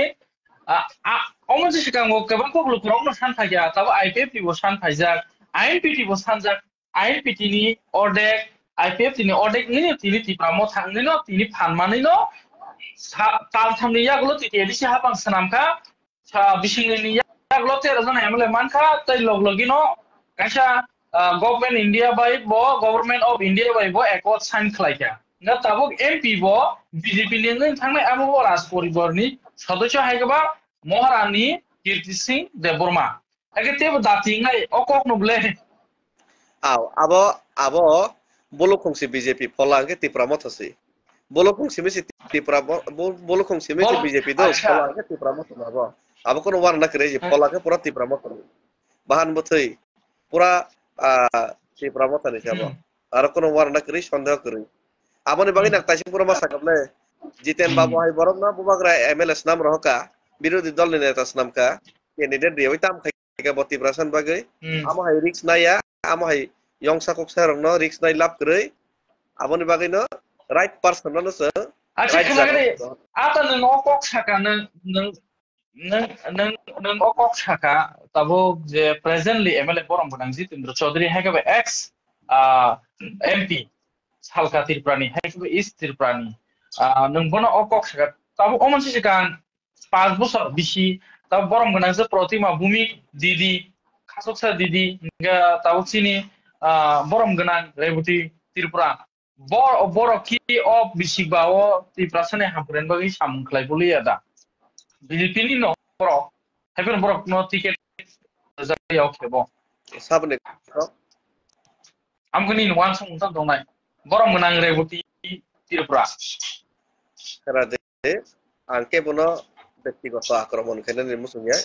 অমন সিগাङाव गोबां गबलफोरावनो सान फाइया ताबो आईपीएफटी बो सान फाइजाक आईएनपीटी बो सानजाक आईएनपीटी नि अर्डेक आईपीएफटी नि अर्डेक नि तिनि तिप्रामो थांनि न तिनि फानमानि न ताल थामनि यागलो तिति एदिसि हाबां सनामका सा बिसिंनि यागलो 13 जन एमएलए मानखा तै लगलगि न कासा गभर्नमेंट इंडिया बाय बो गभर्नमेंट ऑफ इंडिया बाय बो एकॉर्ड साइन खलाइका न ताबो एमपी बो बीजेपी नि थांनाय आबो राज परिवारनि सदस्य हायगबा महारानी कीर्ति सिंह देबबर्मा एके तेबो दातिंगाय अकक नुब्ले आबो बोलो खोंसि बीजेपी फलांगे तिप्रा मथसि बोलो खोंसि मिसि तिप्रा बोलो खोंसि मिसि बीजेपी दो फलांगे तिप्रा मथनाबो आबो कोनो वार ना करे जे फलांगे पूरा तिप्रा मथन बाहान बथै पूरा तिप्रा मथनि जाबो आरो कोनो वार ना करे सन्देह करे आबोनि बागै ना ताइसिं पूरा मासा कबले जितेन बाबू हाय बरम ना बुबाग्रा एमएलएस नाम रहका বিরোধী দল নেতা নামকা ক্যান্ডিডেট দিয়ে তাম খাইকা বতি প্রাসান বাগৈ আমহাই রিক্স নাইয়া আমহাই ইয়ংসা কক্সা রং ন রিক্স নাই লাভ কरै আমনি বাগৈ ন রাইট পারসন ন স রাইট জায়গা আতা নং অকক সাকা নং অকক সাকা তাবো যে প্রেজেন্টলি এমএলএ বরম বনাং জিতেন্দ্র চৌধুরী হাইকাবে এক্স এমপি সালকা ত্রিপুরানি হাইকাবে ইস্ট ত্রিপুরানি নং বন অকক সাকা তাবো অমনসি সিগাं 5 বছর বেশি তাও বরম গোনাं যে প্রতিমা ভূমি দিদি খাসকসা দিদি তাও চিনি বরম গোনাं রেবতী ত্রিপুরা বড় কি অ বিসিকবাও ত্রিপুরা সানে হামপুরেন বাগै সামুखलाय বলিয়া দা বিজেপি नि न बरो हायफोर बरो न टिकेट जायाव खेबो साबने आमगनि नवान संथान दंनाय बरम गोनां रेबतী ত্রিপুরা रादे आंके बनो ব্যক্তিগত আক্রমণ খেলে নির্মুসুনিয়া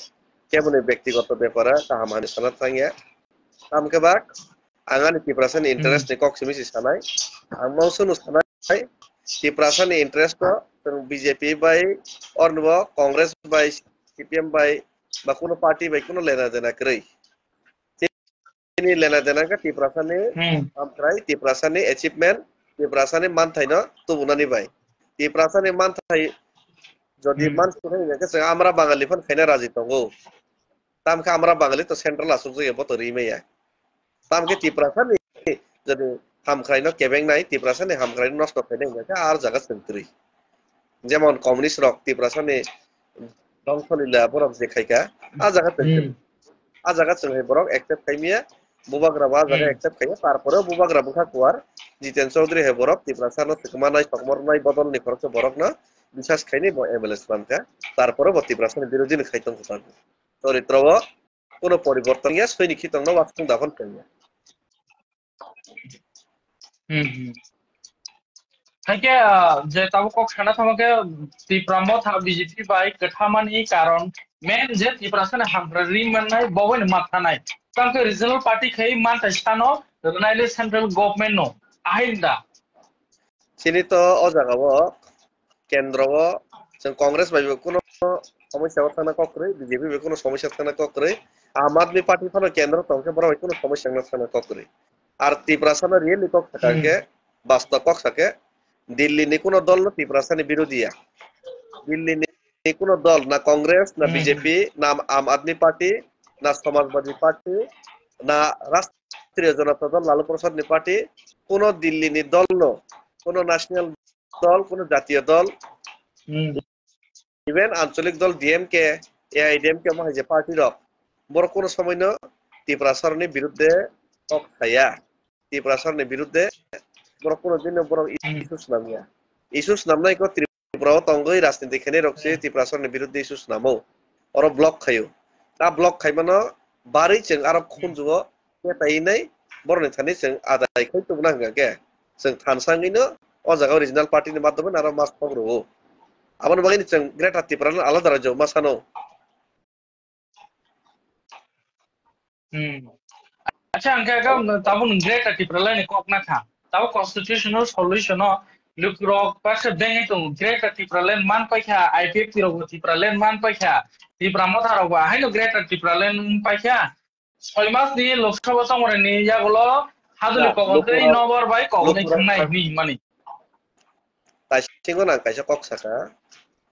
কেবল ব্যক্তিগত ব্যাপারে কাহামানি সানা থাঙ্গিয়া আমকে বাক আঙানি ত্রিপুরাসান ইন্টারেস্ট নি কক্সিমিসি সানাই আমমাউসুন সানাই ত্রিপুরাসান ইন্টারেস্ট বিজেপি বাই অর্নব কংগ্রেস বাই সিপিএম বাই বা কোনো পার্টি বাই কোনো লেনা দেনা করেই তিনি লেনা দেনা কা ত্রিপুরাসানে আমরাই ত্রিপুরাসানে অ্যাচিভমেন্ট ত্রিপুরাসানে মানথাই না তবুনানি বাই ত্রিপুরাসানে মানথাই যদি মানুষ কোথায় আমরা বাঙালি ফোন খাইনা রাজি তঙ্গো তামকে আমরা বাঙালি তো সেন্ট্রাল আসুক যে বত রিমেয়া তামকে ত্রিপুরাসানি যদি হামখাইনো কেবেং নাই ত্রিপুরাসানি হামখাইনো নষ্ট খাইনা আর জায়গা সেন্ট্রি যেমন কমিউনিস্ট রক ত্রিপুরাসানি দংশলীলা বরক যে খাইকা আ জায়গা जों বরক একসেপ্ট খাইমিয়া বুবাগ্রা বা জায়গা একসেপ্ট খাইয়া তারপরেও বুবাগ্রা বুখা কুয়ার জিতেন চৌধুরী হে বরক ত্রিপুরাসানো সুকুমানাই সকমরনাই বদলনি খরচ বরক না বিশ্বাস খাইনি এমএলএস বানকা তারপরে ত্রিপুরাসানি বিরোধী খাইতং পারবে চরিত্রও কোনো পরিবর্তন ইয়া সৈনিক হিতং না ওয়াক্তং দাফন খাইয়া হাইকে যে তাবো কক সানা থামাকে ত্রিপুরামো থা বিজেপি বাই কঠামানি কারণ মেন যে ত্রিপুরাসানে হামরা রিমাননাই ববন মাথানাই তাंके রিজনাল পার্টি খাই মানটা স্থানো নাইলে সেন্ট্রাল গভর্নমেন্ট নো আহিন্দা চিনি তো ও জায়গাও কেন্দ্রও जों কংগ্রেস বাইবে কোনো সমস্যা থানা ককরে বিজেপি বে কোনো সমস্যা থানা ককরে আম আদমি পার্টি থানা কেন্দ্র তংকে বড় কোনো সমস্যা না থানা ককরে আর ত্রিপুরাসানা রিয়েলি কক থাকাকে বাস্তব কক থাকে দিল্লি নি কোনো দল না ত্রিপুরাসানি বিরোধীয়া দিল্লি নি কোনো দল না কংগ্রেস না বিজেপি না আম আদমি পার্টি না সমাজবাদী পার্টি না রাষ্ট্রীয় জনতা দল লালু প্রসাদ নি পার্টি কোনো দিল্লি নি দল নো কোনো ন্যাশনাল দল কোনো জাতীয় দল ইভেন আঞ্চলিক দল ডিএমকে এআইডিএমকে মা যে পার্টি রক বড় কোনো সময় না ত্রিপুরা সরকারের বিরুদ্ধে কক খায়া ত্রিপুরা সরকারের বিরুদ্ধে বড় কোনো দিন বড় ইস্যুস নামনাই কো ত্রিপুরাও তঙ্গই রাজনীতি খেনে রকছে ত্রিপুরা সরকারের বিরুদ্ধে ইস্যুস নামো আর ব্লক খাইও তা ব্লক খাইমানো বাড়ি जों আরো খুনজুও তাই নাই বড় নেতানি जों আদায় খাইতো নাঙ্গাকে जों थानसाङैनो अ जायगायाव रिजनाल पार्टीनि माध्यमै आरो मास खबरो आबान बागैनि जों ग्रेटार त्रिपुरानि आलादा रायजोआव मा सानो अच्छा अंके का ताबो ग्रेटार त्रिपुरालानि ककना था ताबो कन्स्टिट्यूशनल सल्यूशन लुक्रक पासे बेंगे तो ग्रेटार त्रिपुरालानि मान पाइखा आईपीएफ तिरगो त्रिपुरालानि मान पाइखा त्रिपुरामो थारावबा हायनो ग्रेटार त्रिपुरालानि पाइखा 6 मास नि लोकसभा समरनि यागलो हादुलि कगदै नबर बाय कगदै थांनाय नि माने तासिङो नां कायसा कक साका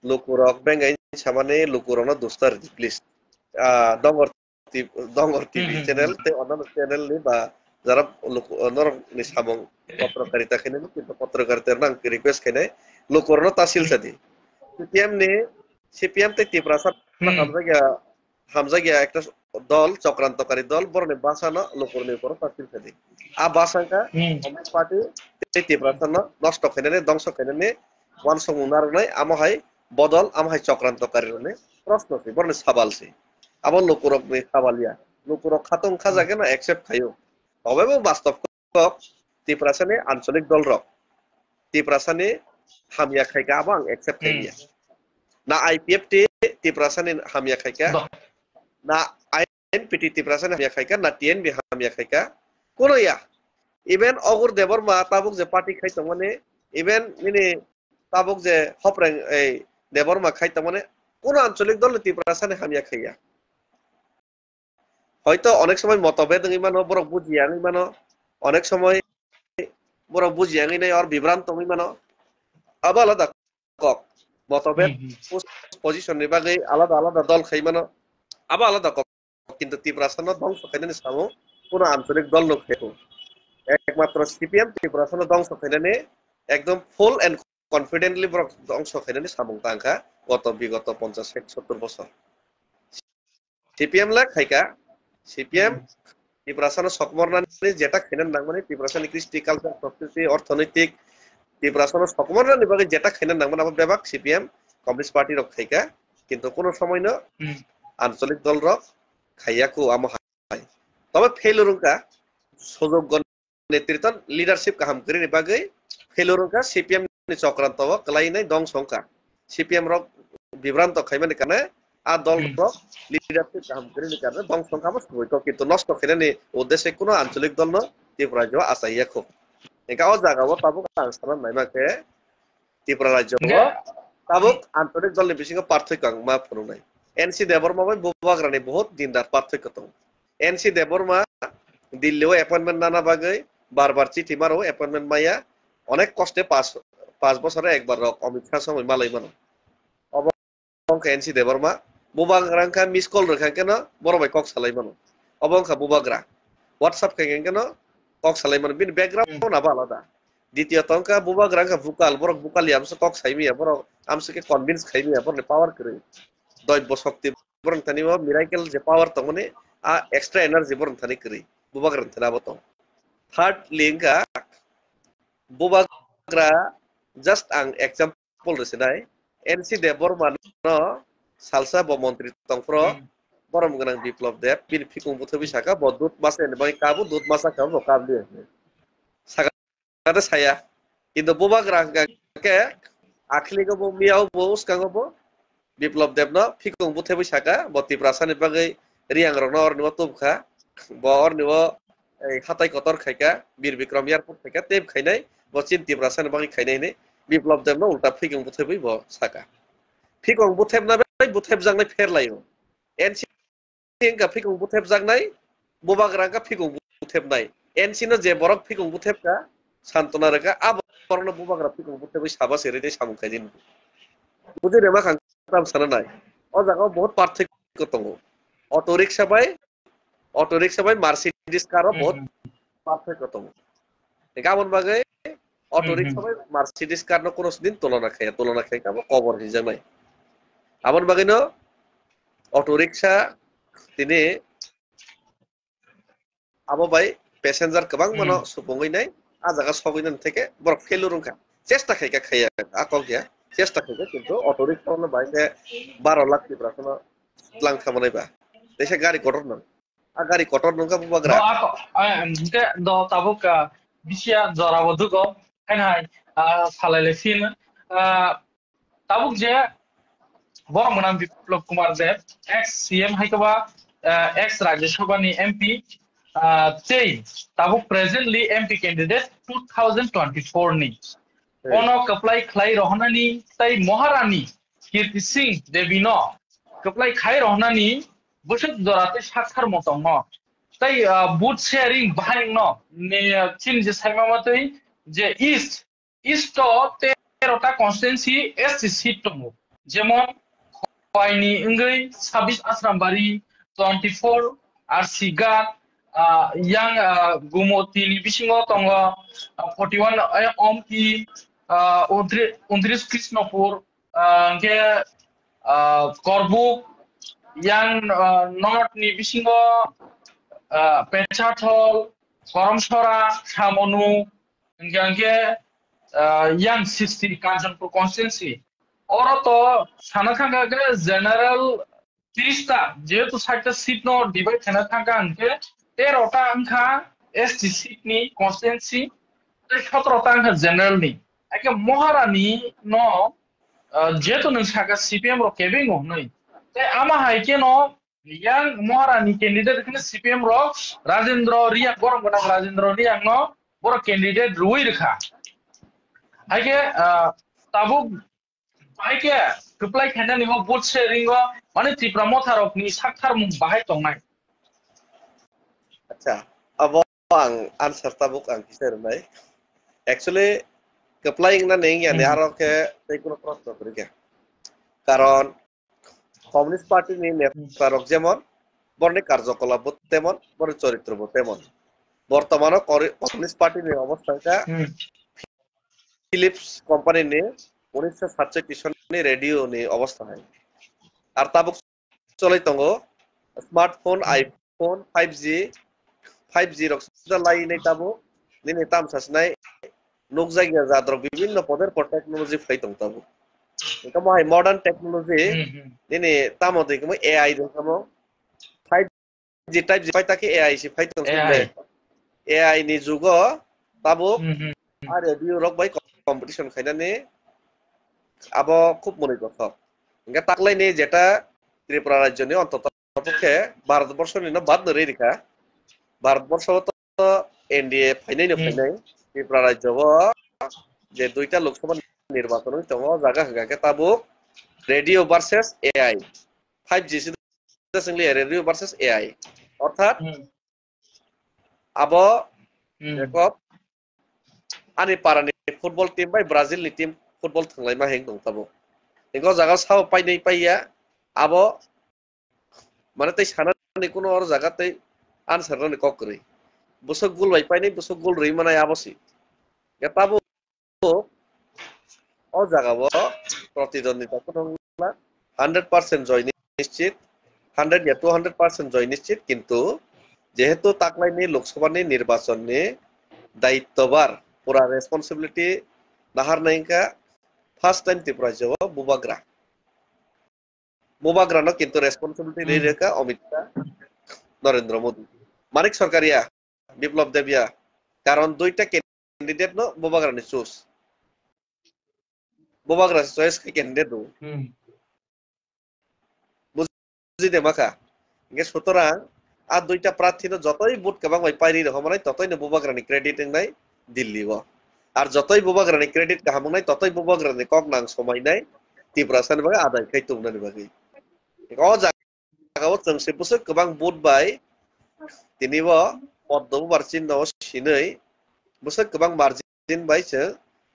लुकुरक बेंगाय सामाने लुकुरनो दुस्तार प्लिज दंगर टीवी चैनल ते অন্যান্য চ্যানেল নি বা যারা নরনি সামং পত্রকারিতা খেনে কিন্তু পত্রকারিতার নাম রিকোয়েস্ট খেনে লুকুরনো তাসিল সাদি সিপিএম তে ত্রিপুরাসান হামজাগিয়া একটা দল চক্রান্তকারী দল বরনে বাসানো লুকুরনি উপর তাসিল সাদি আ বাসাঙ্কা কমিউনিস্ট পার্টি ত্রিপুরাসান নষ্ট খেনে ধ্বংস খেনে ওয়ান সমুনারনাই আমহাই বদল আমহাই চক্রান্তকারী রনে প্রশ্ন সি বরনে সাবালসি আবার লুকুরক নি সাবালিয়া লুকুরক খাতং খাজাকে না একসেপ্ট খাইও তবেও বাস্তব ত্রিপুরাসানি আঞ্চলিক দল রক ত্রিপুরাসানি হামিয়া খাইকা আবাং একসেপ্ট খাইয়া না আইপিএফ টি ত্রিপুরাসানি হামিয়া খাইকা না আইএনপিটি ত্রিপুরাসানি হামিয়া খাইকা না টিএনবি হামিয়া খাইকা কোন ইয়া ইভেন অগুর দেবর মা তাবুক যে পার্টি খাইতো মানে ইভেন নিনি তাবুক যে হপরেং এই দেবর মা খাইতো মানে কোন আঞ্চলিক দল ত্রিপুরাসানি হামিয়া খাইয়া হয়তো অনেক সময় মতভেদ ইমানো বড় বুঝিয়াং ইমানো অনেক সময় বড় বুঝিয়াং নাই আর বিভ্রান্ত ইমানো আবার আলাদা কক মতভেদ পজিশন নি বাগৈ আলাদা আলাদা দল খাইমানো আবার আলাদা কক কিন্তু ত্রিপুরাসান ধ্বংস খাইনানি সামো কোন আঞ্চলিক দল নখেতো একমাত্র সিপিএম ত্রিপুরাসান ধ্বংস খাইনানি একদম ফুল এন্ড কনফিডেন্টলি বড় ধ্বংস খাইনানি সামং তাঙ্কা গত বিগত 50-70 বছর সিপিএম লা খাইকা সিপিএম ত্রিপুরাসান সকমরনানি যেটা খেনেন নাংমানে ত্রিপুরাসানি কৃষ্টি কালচার সংস্কৃতি অর্থনৈতিক ত্রিপুরাসান সকমরনানি বাগে যেটা খেনেন নাংমানে আবার বেবাক সিপিএম কমিউনিস্ট পার্টি রক খাইকা কিন্তু কোন সময় না আঞ্চলিক দল রক খাইয়াকু আমহাই তবে ফেলুরুকা সুযোগ্য নেতৃত্ব লিডারশিপ কাহাম করি বাগে ফেলুরুকা সিপিএম नि चक्रांत कलाई नै दं संका सीपीएम रक विभ्रांत खाइमानि काने आ दल रक लिडारशिप काम करिनि काने दं संका बस होइतो किन्तु नष्ट खेनेनि उद्देश्य कुनो आंचलिक दल न त्रिपुरा राज्य आसाइयाखौ एका अ जागाव ताबुक आंसान नायमाके त्रिपुरा राज्य ताबुक आंचलिक दलनि बिसिङाव पार्थक्य मा फुरुनाय एनसी देबरमा बुबाग्रानि बहुत दिनदार पार्थक्य दं एनसी देबरमा दिल्लीआव अपॉइंटमेंट नाना बागै बार चिठी मारो अपॉइंटमेंट माया अनेक कष्टे 5 বছরে একবার রক অমিত শাহ সময় মালাই মানো অবংকা এনসি দেবর্মা বুবাগ্রাঙ্কা মিস কল রেখা কেন বড় ভাই কক সালাই মানো অবংকা বুবাগ্রা হোয়াটসঅ্যাপ খাইকেন কেন কক সালাই মানো বিন ব্যাকগ্রাউন্ড না আলাদা দ্বিতীয়ত অঙ্কা বুবা গ্রাঙ্কা বুকাল বরক বুকালি আমসে কক সাইমিয়া বরক আমসে কনভিন্স খাইমিয়া বরনে পাওয়ার করে দৈব্য শক্তি বরং তানিও মিরাইকেল যে পাওয়ার তমনে extra energy বরং তানি করে বুবা গ্রান থানা বত থার্ড লিঙ্কা বুবা গ্রা জাস্ট আং एग्जांपल রসিনাই NC Debbarma no salsa bo মন্ত্রী তংপ্র বরম গনাং বিপ্লব দেব বিন ফিকুং বুথবি সাকা বদুত মাসে বাই কাবু দুত মাসা কাবু কাবলি সাকা saya কিন্তু বুবা গ্রাঙ্কা কে আখলিগো bo miau bo uskango bo Biplab Deb no ফিকুং বুথবি সাকা বতি প্রাসানি বাগৈ রিয়াং রনো অরনিও তুবখা bo অরনিও এই হাতাই কতর খাইকা বীর বিক্রম এয়ারপোর্ট থেকে তেব খাইনাই bo চিন্তি প্রাসানি বাগৈ খাইনাই নে বিপ্লব দেব no উল্টা ফিকুং বুথবি bo সাকা ফিকুং বুথেব না বুথেব জাংনাই ফেরলাयो NC Ka fikung buthep jangnai boba grangka fikung buthep nai NC no je borok fikung buthep ka santona reka aborno boba gra fikung buthep saba seri de samung khaidin bujhe rema khang tam sana nai o jaga bahut parthekyo tongo auto rickshaw bai Mercedes car bahut parthekyo tongo gamon bagai auto rickshaw bai Mercedes car no kono din tolona khai ka kobor hijanai amon bagai no auto rickshaw তিনি আবো ভাই passenger কবাং মনো সুপঙ্গই নাই আজাগা সগইনান থেকে বরফ ফেলু রুঙ্কা চেষ্টা খাইকা খাইয়া আকল গিয়া চেষ্টা খাইকা কিন্তু অটো রিক্সা হলো বাইকে 12 লাখ টিপ্রা কোন লাং খামনাইবা দেশে গাড়ি কটর নন গাড়ি কটর নঙ্কা বুবাগ্রা দ তাবুক বিশিয়া জরাবদুগো খাইনাই সালাইলেছিন তাবুক যে বড় নাম Biplab Kumar Deb x CM হাইকবা x রাজ্যসভানি MP তেই তাবুক প্রেজেন্টলি এমপি ক্যান্ডিডেট 2024 নি কোন কপ্লাই খাই রহনানি তাই মহারানী কীর্তি সিং দেবী ন কপ্লাই খাই রহনানি বসত দরাতে সাক্ষার মত ন তাই বুথ শেয়ারিং বাহাই ন চিন যে সাইমামাতই যে ইস্ট 13টা কনস্টিটুয়েন্সি এসসি সিট দङ যেমন Paini Ingui, Sabis Asrambari, 24, Arsiga, Yang Gumoti, Bishingo Tonga, 41 Omki, Undris Krishnapur, Korbuk, Yang North Ni Bishingo, Pechathol, Koromsora, Samonu, Yang 60 Kanchanpur constituency. और तो सानाखांगा के जनरल 30टा जेहेतु 60टा सीट नो डिवाइड खाना थांगा अंके 13टा अंका ST seat नि constituency 17टा अंका general नि एके महारानी no जेहेतु नंसाका CPM रो केबिंग हो नै ते आमा हाइके नो यां महारानी कैंडिडेट के सीपीएम रो राजेंद्र रिया गरम गना राजेंद्र रिया नो बरो कैंडिडेट रुई रखा हाइके ताबु Baike, keplai kena ni mo boot sharing wa, mana tripra motharok ni sakthar mung bahai tongnai. আচ্ছা abo ang answer tabuk ang kisar nai actually keplai na neng ya ne aro ke tai kono প্রশ্ন করি কে কারণ communist party ni নেতারক যেমন বর্ণে কার্যকলাপ তেমন বড় চরিত্র তেমন বর্তমানে কমিউনিস্ট পার্টি ni অবস্থাটা ফিলিপস কোম্পানি ni 1967 সনে রেডিও নি অবস্থা হয় আর তাবুক চলাই তঙ্গো স্মার্টফোন আইফোন 5G রকসদা লাই নাই তাবু নিনে তাম সাসনাই নোক জায়গা জাদ্র বিভিন্ন পদের পর টেকনোলজি ফাই তং তাবু একাম হাই মডার্ন টেকনোলজি নিনে তামো দেখমো এআই দেখমো 5G টাইপ ফাই তাকে এআই সি ফাই তং এআই নি যুগ তাবু আর রেডিও রক বাই কম্পিটিশন খাইনানে আবো খুব মনে কথা ইংকা তাকলাই নে যেটা ত্রিপুরা রাজ্য নিয়ে অন্তত পক্ষে ভারতবর্ষ নিয়ে বাদ ধরে রেখা ভারতবর্ষ তো এনডিএ ফাইনাই ফাইনাই ত্রিপুরা রাজ্য যে দুইটা লোকসভা নির্বাচন হইতো জায়গা হাগাকে তাবো radio versus AI 5G Singoli radio versus AI অর্থাৎ আবো দেখো আনি পারানি ফুটবল টিম বাই ব্রাজিল নি টিম ফুটবল থাংলাই मा हें दं ताबो एगो जागा साव पाइनै पाइया आबो माने तै सानानि कोनो और जागा तै आनसार नि ककरै बसक गुल बाय पाइनै बसक गुल रै माने आबोसि Tabu o jagao প্রতিদ্বন্দ্বিতা কোনো 100% জয় নিশ্চিত 100 या 200% জয় নিশ্চিত কিন্তু যেহেতু তাকলাইনি লোকসভানি নির্বাচননি দায়িত্ববার পুরা রেসপন্সিবিলিটি নাহার নাইকা ফার্স্ট টাইম ত্রিপুরা যাও বুবাগ্রানো কিন্তু রেসপন্সিবিলিটি রেখা অমিত শাহ নরেন্দ্র মোদী মানিক সরকারিয়া বিপ্লব দেবিয়া কারণ দুইটা ক্যান্ডিডেট নো বুবাগ্রানি চুজ বুবাগ্রা চয়েস ক্যান্ডিডেট বুঝিতে মাখা সুতরাং আর দুইটা প্রার্থী যতই ভোট কেবাং পাইরি রকমানাই ততই বুবাগ্রানি ক্রেডিট নাই দিল্লি আর যতই বুবাগ্রানি ক্রেডিট কাহামং নাই ততই বুবাগ্রানি কক নাং সময় নাই ত্রিপুরা সানি বাগে আদায় খাই তুমনানি বাগে ও জায়গাও जोंसे বছর गोबां ভোট বাই তিনিবো পদ্ম বারচিন নাও সিनै বছর गोबां মার্জিন বাইছে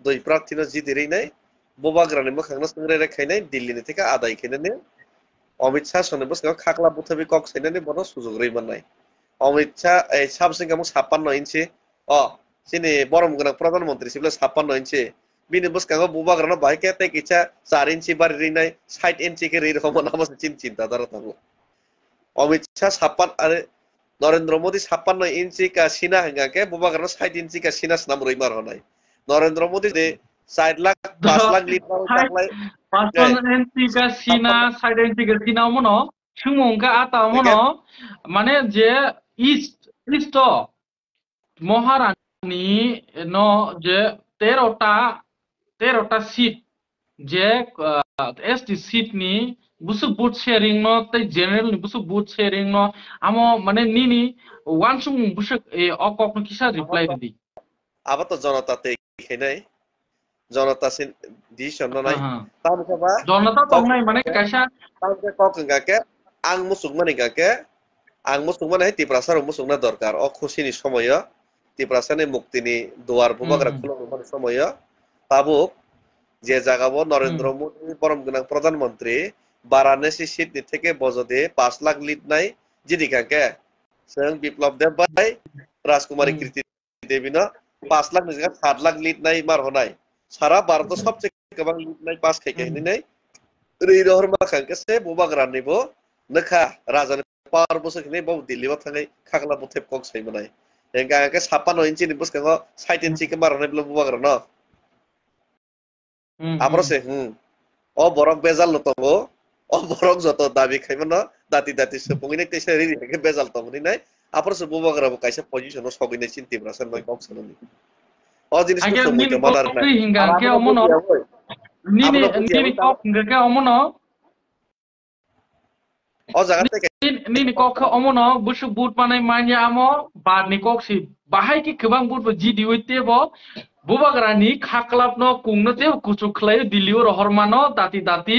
দুই প্রার্থীনো জিদিরैनाय বুবাগ্রানি মখাংনো संग्रे रेखायनाय दिल्लीनि থেকে আদায় খাইনাनै অমিত শাহ সনে বসে খাকলা বুথবি কক সাইনানি বড় সুযোগ রইমানাই অমিত শাহ এই সাবসিং কামু 56 ইঞ্চি সিনি বরম গনা প্রধানমন্ত্রী সিবলে 56 ইঞ্চি বিনি বসকাঙ্গ বুবাগ্রানো বাইকে তে কিছা 4 ইঞ্চি বাড়ি রিনাই 60 ইঞ্চি কে রি রকম নামস চিন্তা ধারা থাকো অমিত শাহ 56 আরে নরেন্দ্র মোদী 56 ইঞ্চি কা সিনা হঙ্গাকে বুবাগ্রানো 60 ইঞ্চি কা সিনা নাম রইমার হনাই নরেন্দ্র মোদী দে 4 লাখ 5 লাখ লিটার তাকলাই 5 ইঞ্চি কা সিনা 60 ইঞ্চি কা সিনা মনো সুমুংকা আতা মনো মানে যে ইস্ট মহারানী ন যে 13টা সিট যে এসটি সিট নি বুসু বুথ শেয়ারিং ন তাই জেনারেল নি বুসু বুথ শেয়ারিং ন আমো মানে নিনি ওয়ান সুং বুসু অকক কিসা রিপ্লাই দি আবার তো জনতাতে খাইনাই জনতা সিন ডিসিশন নাই তামসাবা জনতা তো নাই মানে কাইসা তামকে কক গাকে আং মুসুক মানে গাকে আং মুসুক মানে ত্রিপুরাসার মুসুকনা দরকার ও খুশিনি সময় ত্রিপুরাসানি মুক্তিনি দুয়ার বুবাগ্রা খুলনো সময় তাবুক যে জায়গাবো নরেন্দ্র মোদী পরম গনা প্রধানমন্ত্রী বারাণসী সিট থেকে বজদে 5 লাখ লিড নাই জিদিকাকে जों বিপ্লব দেব ভাই রাজকুমারী কীর্তি দেবী না 5 লাখ জায়গা 7 লাখ লিড নাই মার হনাই সারা ভারত সবচেয়ে गोबां লিড নাই পাস খাইখাইনি নাই रै रहर माखांके से बुबाग्रा निबो नखा राजानि पार बसो खने बौ दिल्ली बा थाङै खागला बथेब कक साइमनाय एंगाके 56 इन्चि नि बसकांगो 60 इन्चि के मारनाय ब्ल बुबाग्रा न आप्रसे ओ बरक बेजाल नतंगो ओ बरक जतो दाबि खाइमन दाति दाति सपुङिने तेसे रि के बेजाल तंगनि नाय आप्रसे बुबाग्रा बो काइसे पोजिशन सगिने चिन्तिब्रा सन मै कक सननि ओ जिनिस को समुइते मानार ना हिंगा के अमनो Nini kok nggak omono? Oh jangan teke. Nini kok omono busu but panai manya amo bar ni kok si bahai ki kebang but jadi wite bo bubagrani khaklap no kungno te kucuk klai diliu rohormano dati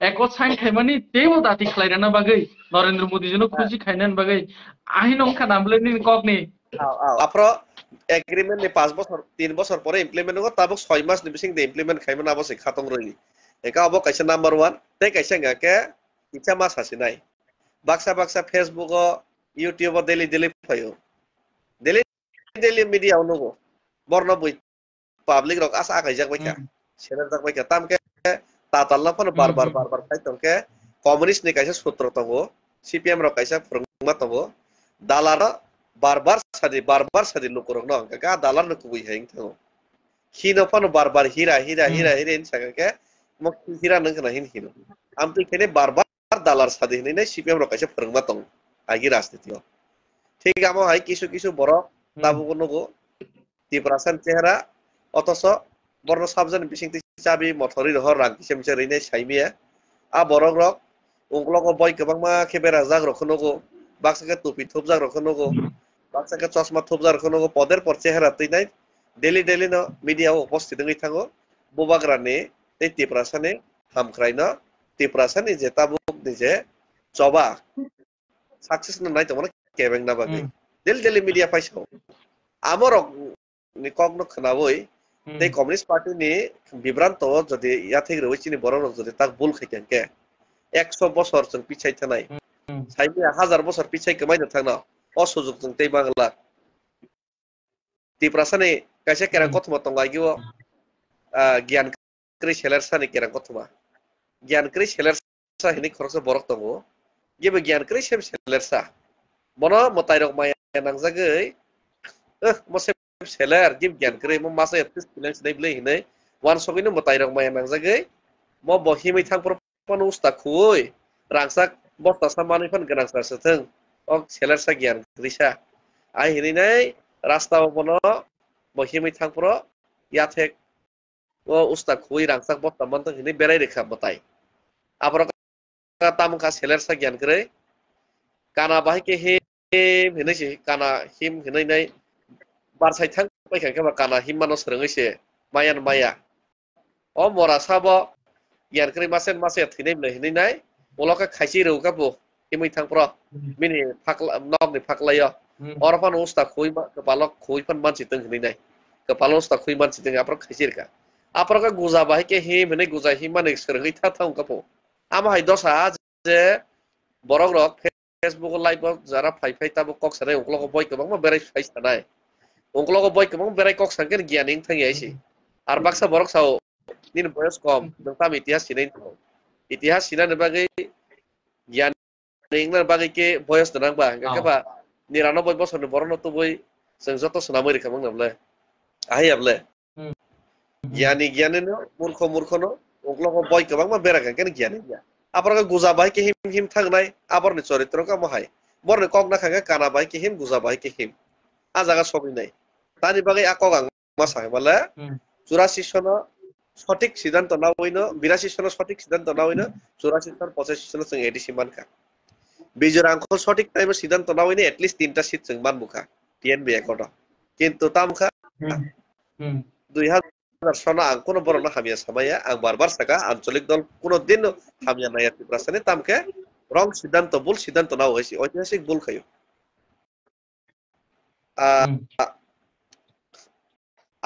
ekot sain khaimani tebo dati khlairana bagai Narendra Modi jono khushi khainan bagai ahi nong khanamble nini kok ni apro agreement ने 5 বছর 3 বছর পরে implement হবো তাবক 6 মাস নিবিসিং দে implement খাইমান আবসে খাতং রইলি একা of কাইসা number 1 তে কাইসা গাকে ইচ্ছা মাস হাসি নাই বাক্সা ফেসবুক ইউটিউব ডেলি ফাইও ডেলি মিডিয়া অনুগো বর্ণ বই পাবলিক রক আস আগাই যাক বাইকা সেনার যাক বাইকা তামকে তাতাল্লা ফন বারবার খাইতংকে কমিউনিস্ট নি কাইসা সূত্র তঙ্গো সিপিএম রক কাইসা ফরংমা তঙ্গো দালারা बार-बार सादी लोकरक न का दालार न कुबुइ हें थाङो हिनो फन बार-बार हिरा इन सागाके मक हिरा नंग ना हिन हिनो आमति खेने बार-बार दालार सादी हिनै सिपिएम र काइसे फोरंगमा दं आगि राजनीतियाव ठीक आमो हाय किसु बर ताबुगो नगो तिब्रासान चेहरा अथस बर्न साबजन बिसिंति चाबि मथरि रहर रां किसेमसे रैनै साइमिया आ बरक रक उंगलक बय गोबांमा खेबेरा जाग्रख नगो बाक्साके टुपि थुब जाग्रख नगो बाक्साके चश्मा थुब जाग्रख नगो पदेर पर चेहरा तैनाय डेली न मीडियाव उपस्थित नङै थाङो बुबाग्रानि ते तिब्रासाने हामख्रायनो तिब्रासानि जे ताबुक निजे जबा सक्सेस न नाय तमन केबें ना बागै डेली मीडिया फाइसो आमरक नि कगन खनाबोय ते कम्युनिस्ट पार्टी नि बिब्रांत जदि याथै रवैचिनि बरन जदि ताक बुल खैकेंके 100 বছর जों पिछाय थानाय साइबे 1000 বছর पिछाय कमायनो थांना असुजुग जों ते Bangla तिब्रासाने kaisa kerang kothoma tongaigio gian kri selersa ni kerang kothoma gian kri selersa hini khoroksa borok tongo gibe gian kri selersa bono motai rok maya nangjagoi mo seler gib gian kri mo masa etis bilang snai blei hine wan sogino motai rok maya nangjagoi mo bo himai thangpor panu usta khui rangsak bosta samani phan ganang sar satheng ok selersa gian krisa ai hini nai rasta bono bo himai thangpro yathek o usta khui rangsak bosta mantang hini berai rekha motai abro tamka selersa gian kri kana bahai ke him hinai se kana him hinai nai barsai thang paikha ke kana him mano srengoi se mayan maya o mora sabo gian kri masen mase thinai mle hinai nai boloka khaisi reu ka bo himai thang pro mini phakla nok ni phaklayo orpan usta khui ma kepalok khui pan man siteng hinai nai kepalo usta khui man siteng apro khaisi ka apro ka guza bahai ke him hinai guza him man srengoi tha thang ka po ama hai dosa je borok rok Facebook live jara phai tabo kok sare ungklo boy kebang ma berai phai sanai ungklo boy kebang berai kok sangker gianing thangi aisi ar baksa borok sao nin boyos kom dengtam itihas sinain itihas sinan bagai gianing na bagai ke boyos denang ba ka ba 99 বছর ni borok no tu boy जों joto sunamai rekabang namle ahi able giani no murkho no ungklo boy kebang ma berai kan giani apar guza bai ke him thangnai apar ni চরিত্র ka mahai bor ni kok na khanga kana bai ke him guza bai ke him a jaga sobi nai tani bagai akok masai bale 84 সনো সঠিক সিদ্ধান্ত না হইনো 82 সনো সঠিক সিদ্ধান্ত না হইনো 84 সন 85 সনো जों ADC মানকা বিজয় uncle সঠিক টাইমে সিদ্ধান্ত না হইনো এটলিস্ট 3টা সিট जों মানবুকা টিএনবি একট কিন্তু তামখা 2000 সনো আং কোন বড় না হামিয়া সামায়া আং বারবার সাকা আঞ্চলিক দল কোন দিন হামিয়া নাইয়া ত্রিপুরাসানে তামকে রং সিদ্ধান্ত ভুল সিদ্ধান্ত নাও হইছে ঐতিহাসিক ভুল খাইও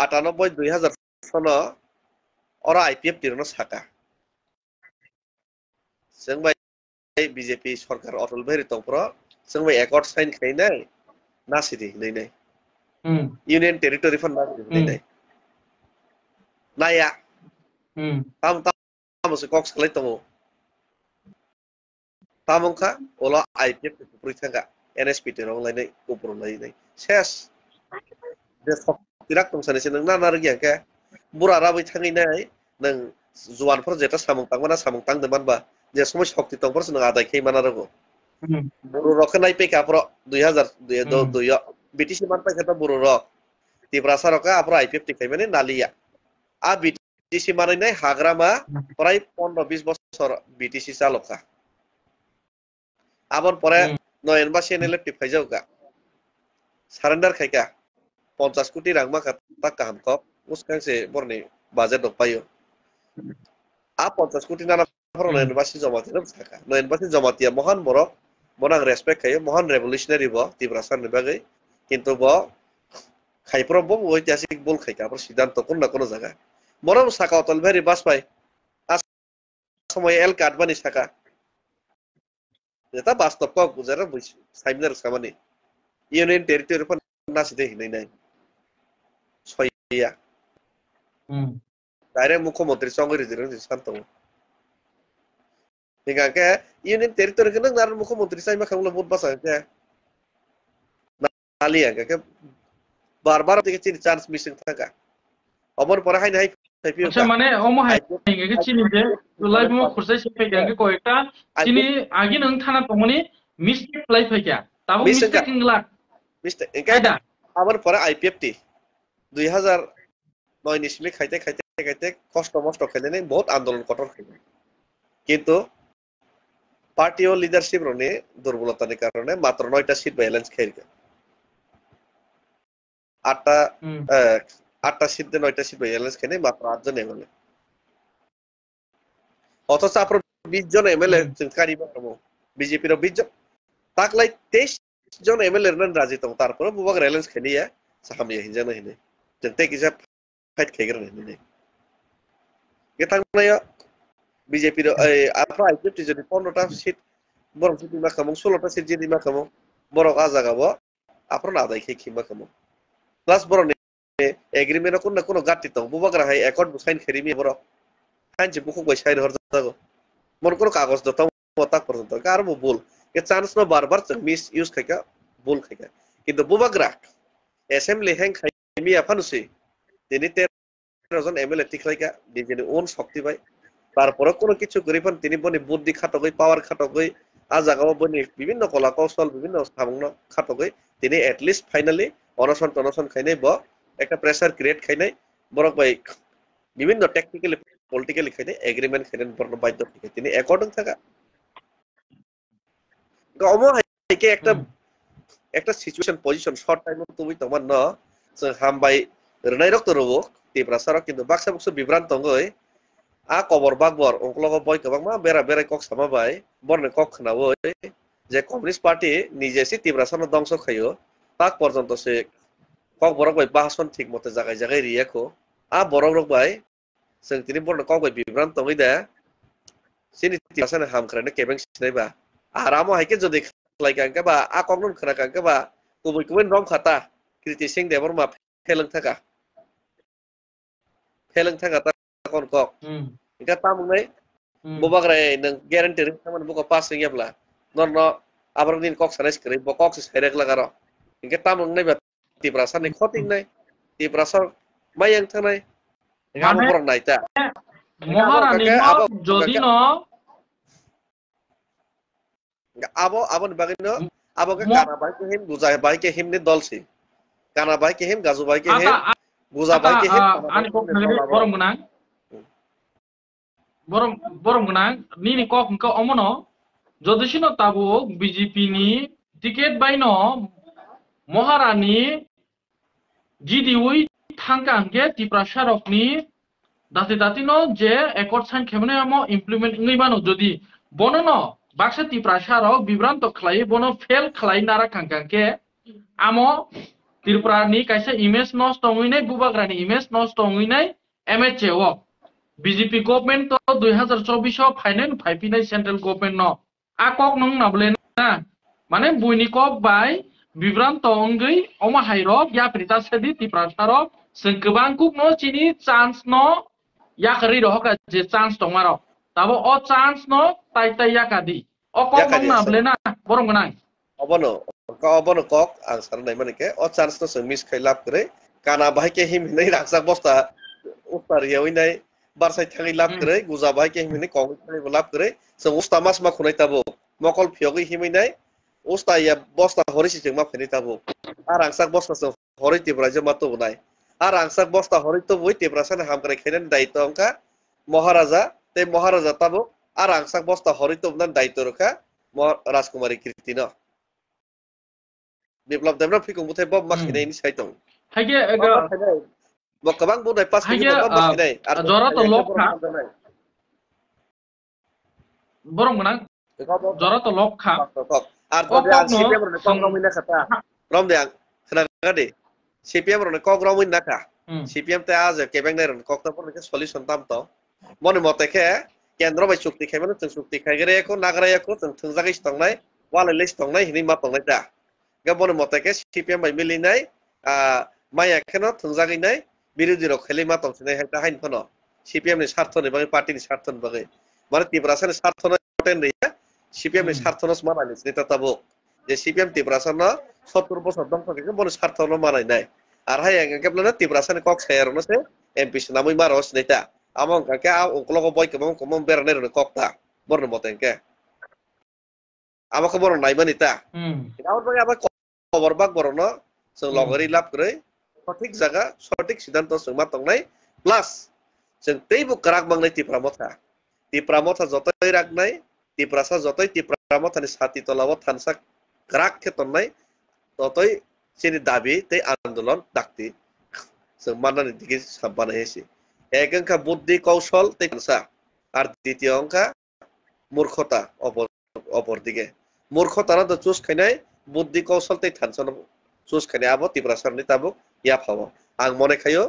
আ 98 2000 সনো ওরা আইপিএফ টিরনো সাকা जों बाय বিজেপি সরকার অটল বিহারী তংপ্র जों बाय একট সাইন খাইনাই নাসিদি হইনাই ইউনিয়ন টেরিটরি ফান নাসিদি হইনাই নাইয়া তামসে কক্স খালাই তঙ্গো তামংখা ওলা আইপিএফ পরীক্ষা এনএসপি তে রং লাইনাই উপর লাইনাই শেষ de tirak tong sane sinang na nargi ke bura rabai thanginai nang juan for jeta samung tangmana samung tang deman ba je সময় শক্তি tong por sinang adai khei mana rago buru rok nai pe ka pro 2002 BTC man pa khata buru rok tibrasa roka apro IPF ti khai mane nalia a BTC manai nai hagrama prai 15-20 বছর BTC চালকা আবার পরে নয়ন বা সেনেলে টিপাই যাওকা surrender খাইকা 50 কোটি রাং মাখা tak kaham kop uskang se borni budget dok payo a 50 কোটি nana phoro noen basi jomati ram saka noen basi jomati mohan borok monang respect kayo mohan revolutionary bo tibrasan ni bagai kintu bo khaipro bo ঐতিহাসিক bol khaika apor siddhanto kono na kono jaga moram saka otol bheri bas pai as সময় এল কাট বানি saka এটা বাস্তব cock বুঝারা বুঝ সাইমনার সামানি union territory von নাসিদে হিনাই নাই ছয়য়া direct মুখ্যমন্ত্রী সঙ্গে রিজিরন শান্ত হিগাকে union territory কেন নার মুখ্যমন্ত্রী সাইমা খামলা বহুত বাসা কে নালিয়া কে বারবার থেকে চিনি চান্স মিসিং থাকা অমর পরে হাই নাই আচ্ছা মানে অমো হাই কে চিনি যে লাইভ মো খুরসাই সে ফাইকা কে কয়েকটা চিনি আগে নং থানা তমনি মিস্টেক লাইভ ফাইকা তাবো মিস্টেক ইংলা মিস্টেক একাইদা আমার পরে আইপিএফটি 2009 নিসমি খাইতে কষ্ট মষ্ট খেলে নেই বহুত আন্দোলন কঠোর খেলে কিন্তু পার্টি ও লিডারশিপ রনে দুর্বলতার কারণে মাত্র 9টা সিট ব্যালেন্স খেলকে 8টা সিট 9টা সিট ব্যালেন্স খেলে মাত্র 8 জন এমএলএ অথচ আপনার 20 জন এমএলএ কারিবা কমো বিজেপির 20 জন তাকলাই 23 জন এমএলএ রন রাজি তো তারপর বুবাক ব্যালেন্স খেলিয়া সাহামিয়া হিজানা হিনে জনতে কিসা ফাইট খেগর হিনে গেতাংনায়া বিজেপির আপনার আইপিএফটি যদি 15টা সিট বরং সিট মা খামো 16টা সিট যদি মা খামো বড় আজাগাবো আপনার আদায় খেয়ে খিমা খামো প্লাস বড় agreement কোনো গাতি তো বুবাগ্রা হাই একর্ড বুসাইন খেরিমি বড় হাইনছে বুকুক বাই সাইড হর যাগো মন কোনো কাগজ দত মতাক পর্যন্ত কার মো ভুল কে চান্স নো বারবার মিস ইউজ খাইকা ভুল খাইকা কিন্তু বুবাগ্রা অ্যাসেম্বলি হ্যাং খাইমি আফানুসি তিনি 13 জন এমএলএ টিকলাইকা নিজের ওন শক্তি পাই তারপরে কোনো কিছু করিফান তিনি বনি বুদ্ধি খাটকই পাওয়ার খাটকই আজাগাও বনি বিভিন্ন কলা কৌশল বিভিন্ন সামগ্ন খাটকই তিনি এটলিস্ট ফাইনালি অনশন খাইনাই ব একটা প্রেসার ক্রিয়েট খাইনাই বরক বাই বিভিন্ন টেকনিক্যালি পলিটিক্যালি খাইনাই এগ্রিমেন্ট খাইনাই বরন বাধ্য থাকে তিনি অ্যাকর্ডিং থাকা গম হাইকে একটা সিচুয়েশন পজিশন শর্ট টাইম তুমি তোমার ন হামবাই রনাই রক্ত রবো টিপ্রাসারক কিন্তু বাক্সা বুকসু বিভ্রান্ত গই a kobor bagbor ongklogo boy kabang ma bera kok sama bai borne kok khnawo je communist party nije si tibrasano dongso khayo tak porjonto se kok borok bai bahason ঠিক মতে জায়গায় রিয়াকো a borok rok bai seng tini borne kok bai bibran tongi da sini tibrasano ham khrane kebeng sinai ba aramo haike jodi khlai kangka ba a koknon khra kangka ba kubui rong khata kriti sing debor ma pheleng thaka ta kon kok ika tamung nai bobagrai nang guarantee ring taman buka pass ngi abla non no abar din kok sanes kre bo kok serek lagaro ika tamung nai ba ti prasan ni khoting nai ti prasar mayang thanai ngam bor nai ta মহারানী যদি ন abo ni bagino abo ka kana bai ke him guzai bai ke him ni dolsi kana bai ke him gazu bai ke him guza bai ke him ani kok nang borong menang nini kok engkau omono যদি ছিল তাবো BJP নি ticket বাইনো মহারানী জিডিউই থাঙ্কাঙ্গে টিপ্রাসারকনি দাতিনো যে acre sign খেমনে আমো implement নইবানো যদি বননো বাক্সা টিপ্রাসারক বিভ্রান্ত খলাই বনো fail খলাই নারা কাঙ্কাঙ্গে আমো ত্রিপুরানি কাইসা ইমেজ নষ্ট হইনাই বুবাগ্রানি ইমেজ নষ্ট হইনাই এমএচএ ও বিজেপি গভর্নমেন্ট তো 2024 ফাইনাল ফাইপিনাই সেন্ট্রাল গভর্নমেন্ট ন akok nong nablen na mane buini kok bai bibran tonggei oma hairo ya prita sedi ti prasaro sengkebang kuk no chini chance no ya kari ro ka je chance tongmaro tabo o chance no tai yakadi o kok nong nablen na borong nang obono kok ang sar nai mane ke o chance no se miss khai lap kre kana bai ke him nei raksak bosta upar yoi nai barsai thangi lap kre guza bai ke him nei kong nei lap kre so usta mas ma khunai tabo mokol phyogi himai nai usta ya bosta horisi jengma pheni tabo arang sak bosta so hori tibra je mato nai arang sak bosta hori to boi tibra san ham krai khainen daito angka maharaja tabo arang sak bosta hori to nan daito rokha rajkumari kirtino biplab devna phikum buthai bob makhinai ni saitong haige bokabang bu nai pas ki bob makhinai ar jora to lokha borong menang jora to lokha ar jodi ang CPM ro kong romin na kata rom deang khana gade CPM ro kong romin na ka CPM te az kebeng nei ro kok to por ke solution tam to mone mote ke kendro bai chukti khai mane chung chukti khai gere ko nagara ko chung thungjagi stong nai wala list tong nai hini ma tong nai ta ga mone mote ke CPM bai mili nai maya kheno thungjagi nai বিরোধী ro kheli ma tong sinai ha hain khono CPM ni স্বার্থ ni bagi party ni স্বার্থ ni bagi মানে ত্রিপুরাসান স্বার্থ নটেন Riya CPM এর স্বার্থ নস মানানি নেতা তাবো যে CPM ত্রিপুরাসান 70 বছর দম থেকে বনে স্বার্থ ন মানাই নাই আর হাই কেবল ত্রিপুরাসান কক সায়ার নসে এমপি নামই মারস নেতা আমং কাকে ওকলগ বই কেমন কমন বেরনে র ককতা বর্ণ মতেনকে আমাকে বড় নাই মানিতা গাওর বাগে আবার খবর বাগ বড় ন जों লগরি লাভ করে সঠিক জায়গা সঠিক সিদ্ধান্ত সঙ্গমা তংনাই প্লাস जों তেইবু কারাক বাংলাই Tripura di pramotha jotoi raknai di prasa jotoi ti pramotha ni sati tolawo thansa krak ke tonnai totoi sini dabi tei andolon dakti जों manani dike sabbana hesi ekangka buddhi kaushal tei thansa ar দ্বিতীয় অংকা মূর্খতা অপর দিকে মূর্খতা না তো choose খাইনাই বুদ্ধি কৌশল tei thansa চুজ খাইনাই abo ti prasar ni tabuk ya phawo ang mone khayo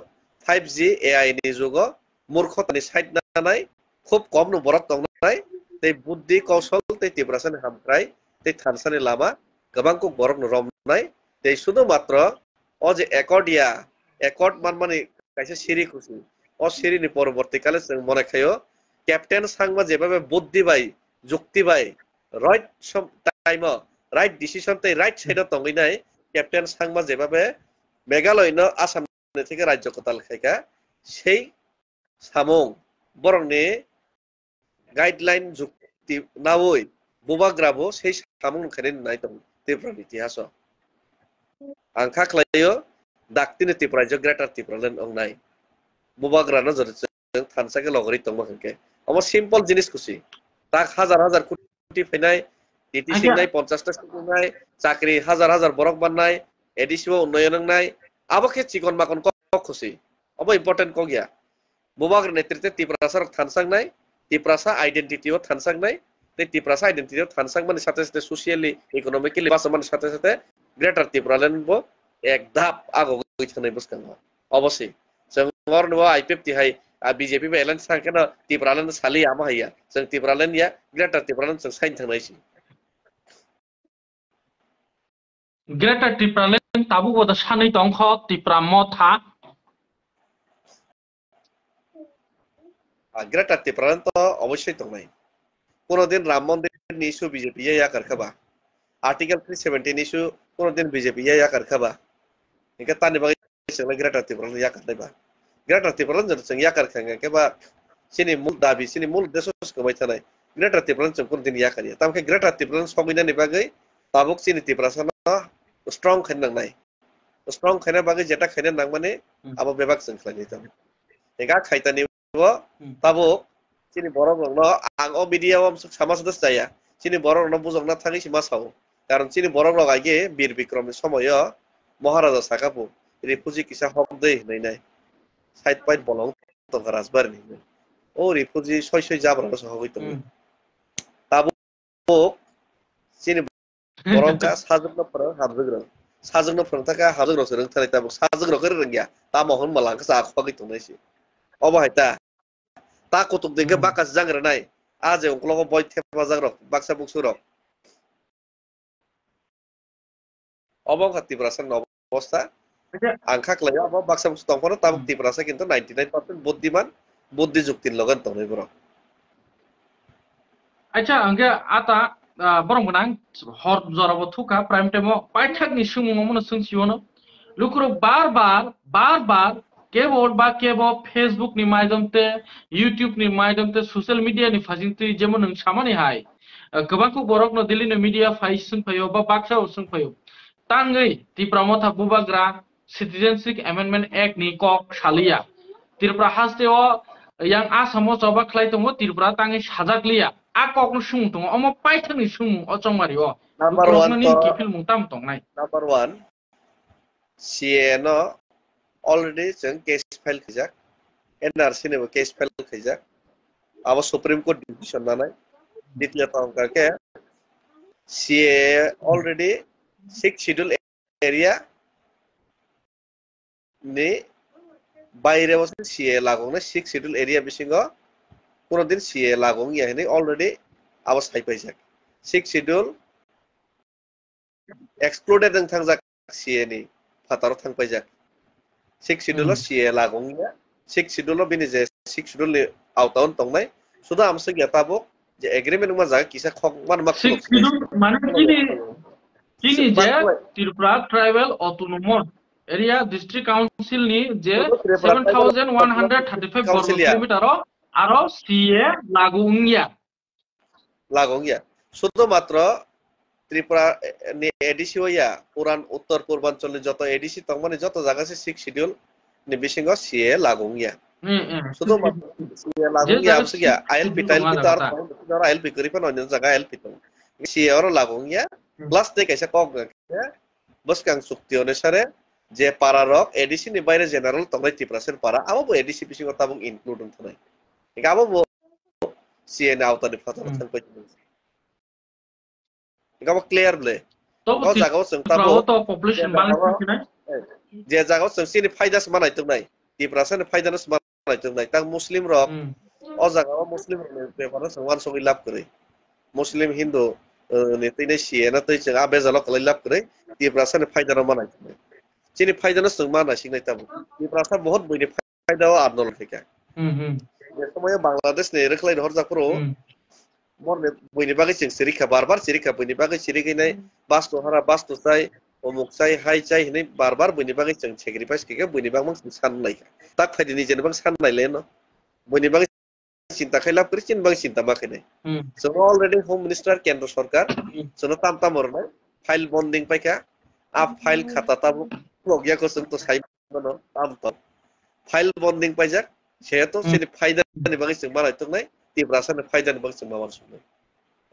5G AI ni jugo মূর্খতা ni side nanai খুব কম নো বরক তংনাই তে বুদ্ধি কৌশল তে ত্রিপুরাসানি হামক্রাই তে থানসানি লামা গোबां কো বরক নো রমনাই তে শুধু মাত্র অ যে একর্ডিয়া একট মানে কাইছে সিরি খুশি ও সিরিনি পরবর্তীকালে जों মনে খাইও ক্যাপ্টেন সাংমা যেভাবে বুদ্ধি বাই যুক্তি by right time right decision তাই রাইট সাইড তঙ্গিনাই ক্যাপ্টেন সাংমা যেভাবে মেঘালয় আসাম থেকে রাজ্য কোতাল খাইকা সেই সামং বরংনি গাইডলাইন যুক্তি নাওই বুবাग्राबो সেই সামং খাইনি নাই দं ত্রিপুরার ইতিহাস आं खाख्लायो दाक्तिनि ত্রিপুরাজो ग्रेटार ত্রিপুরালেন अंनाय बुबाग्रानो जों थानसाके लगरि दं माखके अमो सिम्पल जिनिस खुसि ताक हाजार हाजार कोटी फैनाय टीटी আচ্ছা सिंनाय 50টা सिंनाय चाकरी हाजार हाजार बरक बाननाय एडिसिओ उन्नयन नाय आबोखे चिकन माकन क खुसि अब इम्पोर्टेन्ट को गया बुबाग्रा नेतृत्व ত্রিপুরাসাर थानसांनाय ত্রিপুরাसा आइडेंटिटीओ थानसांनाय ते ত্রিপুরাसा आइडेंटिटीओ थानसांमानि साथे साथे सोशियली इकोनॉमिकली बासमानि साथे साथे ग्रेटार ত্রিপুরাलेनबो एक धाप आगो गैथानाय बुसखाङो अबसे जों न'आव आइपिएफटी हाय बीजेपी बे एलायन्स थांखोना ত্রিপুরালেन सालि आमा हाया जों ত্রিপুরাलेन या ग्रेटार ত্রিপুরাलेन जों साइन थांनायसि গ্রেটার ত্রিপুরালেন তাবু বদা সাनै দंख ত্রিপুরা মথা ग्रेटार ত্রিপুরালেন তো অবশ্যই দंनाय কোনদিন রাম মন্দির ইস্যু বিজেপি या करखबा आर्टिकल 317 इशू कोनदिन बीजेपी या करखबा इनका तानि बागै जों ग्रेटार ত্রিপুরালেन या करनायबा ग्रेटार ত্রিপুরালেन जों या करखाङो केबा सिनि मूल दाबि सिनि मूल उद्देश्य कमाय थानाय ग्रेटार ত্রিপুরালেन जों कोनदिन या करिया तामखे ग्रेटार ত্রিপুরালেन समिनानि बागै ताबुक सिनि ত্রিপুরাसाना स्ट्रंग खायनांनाय स्ट्रंग खायना बागै जेटा खायना नां माने आबो बेबाक जों खायनि ताम एगा खायतानि ताबुक सिनि बर'नो आं अ मीडियाव समाज दस जाया सिनि बर'नो बुजंना थाङै सिमा साव कारण सिनि बर'नो गायगे बीर बिक्रमनि समय महाराजा साकापु रिफुजी किसा हक दै होननाय साइड पाइट बलं दं राजबारिनि ओ रिफुजी सय सय जाब्रानो सहबै दं ताबुक सिनि बर'का साजोंनो फोरों हाबजोग्रो साजोंनो फोरोंथाका हाबजोग्रोसो रोंथारै ताबुक साजोग्रोखो रोंगिया ता महन मालांखो जाखवागै दंनायसि अबहायता ता कुतुब देंगे बाकास जांग्रोनाय आज अंकलगो बय थेपा जाग्रो बाक्सा बुक्सुरक अबं ত্রিপুরাসার অবস্থা आं खाख्लायो अब बाक्सा बुक्सु दंफानो ताबुक ত্রিপুরাसा किन्तु 99% बुद्धिमान बुद्धि जुक्ति लगन दंनाय बर আচ্ছা আঙ্গে আতা বরং গোনাं হর জরাবো থুকা প্রাইম টাইমও পাইথাকনি সুমুङाव মনে सोंसियोनो लुकुरु बार बार केबोर्ड बा केबो फेसबुक नि माध्यमते यूट्यूब नि माध्यमते सोशल मीडिया नि फाजिंते जेमन नों सामानि हाय गोबांखौ बरक न दिल्ली मीडिया फाइ सोंफायो बा बाक्सा सोंफायो तांगै त्रिपुरा मथा बुबाग्रा सिटिजेनशिप एमेंडमेंट एक्ट नि कक सालिया Tripura हास्तेओ yang asamo coba klai tongo Tripura तांगै साजाग्लिया आ ककनो सुमुं दङ अम पाइथांनि सुमुं अचंमारि अ नम्बर 1 बुक्रकनो तो नि किफिल मुंताम दंनाय नम्बर 1 CN अलरेडी जों केस फाइल खैजाक एनआरसी नेबो केस फाइल खैजाक अब सुप्रीम कोर्ट डिसिजन नानाय दितले ताम करके CA अलरेडी 6 शेड्यूल एरिया नि বাইরে বসে CA लागोंनो 6 शेड्यूल एरिया बिसिङो कोनदिन CA लागों याहनै अलरेडी अब साइफाइजाक 6 शेड्यूल एक्सक्लूडेड जों थांजाक CA नि फाताराव थांफाइजाक 6 शेड्यूल CA लागों या 6 शेड्यूल बिनि जे 6 शेड्यूल नि आउटाउन दंनाय सुदा आमसे गयाताबो जे एग्रीमेंट मा जागा किसा खमान मा 6 शेड्यूल माने किनि जे Tripura tribal autonomous area district council नि जे 7135 वर्ग किलोमीटर आरो CA लागोंया शुद्ध मात्र त्रिपुरा नि एडिसी या पुरान उत्तर पूर्वांचल नि जत एडिसी तंगमानि जत जागा से 6 शेड्यूल नि बिसिङो CA लागोंया शुद्ध मात्र CA लागोंया आमसे गया ILP तार ILP करिफा नय जागा ILP तंग CA और लागोंया प्लस ते कैसे कक बसकां चुक्ति अनुसारे जे पारा रक एडिसी नि बाइरे जनरल तंगै त्रिपुरासेन पारा आबो एडिसी बिसिङो ताबुं इनक्लुड थानाय गाबो CA नि आवतानि फाताराव थांबाय गाबो क्लियर ब्ले तो गाव जागाव जों ताबो तो पॉपुलेशन बांसिन जे जागाव जों सिनि फायदास मानाय तंनाय त्रिपुरासेन फायदास मानाय तंनाय ता मुस्लिम रक अ जागाव मुस्लिम पेपार संवान सगै लाभ करे मुस्लिम हिंदू ने तैने CA ना तै जों आबे जल कलै लाभ करे त्रिपुरासेन फायदा मानाय chini faida no sung mana sing nai tabu Tiprasa बहुत bini faida wa आंदोलन fika ये समय बांग्लादेश ने रखलाई हर जाफरो मरने बयनि बागै जों सिरिखा बार सिरिखा बयनि बागै सिरिगैनाय बास हरा बास चाय अमुक चाय हाय चाय हनै बार बयनि बागै जों सेक्रिफाइस केके बयनि बागै जों साननाय ताक फायदिनि जेनेबा साननायले न बयनि बागै चिंता खैला पर चिन बागै चिंता माखैनाय जों अलरेडी होम मिनिस्टार केंद्र सरकार जों ताम हरनाय फाइल बन्डिंग पाइका आ फाइल खाता ताबो लगिया को जों तो साइ बनो ताम फाइल बन्डिंग पाइजा सेतो सिनि फायदानि बागै जों मालाय तंनाय Tiprasa फायदानि बागै जों मावन सुनाय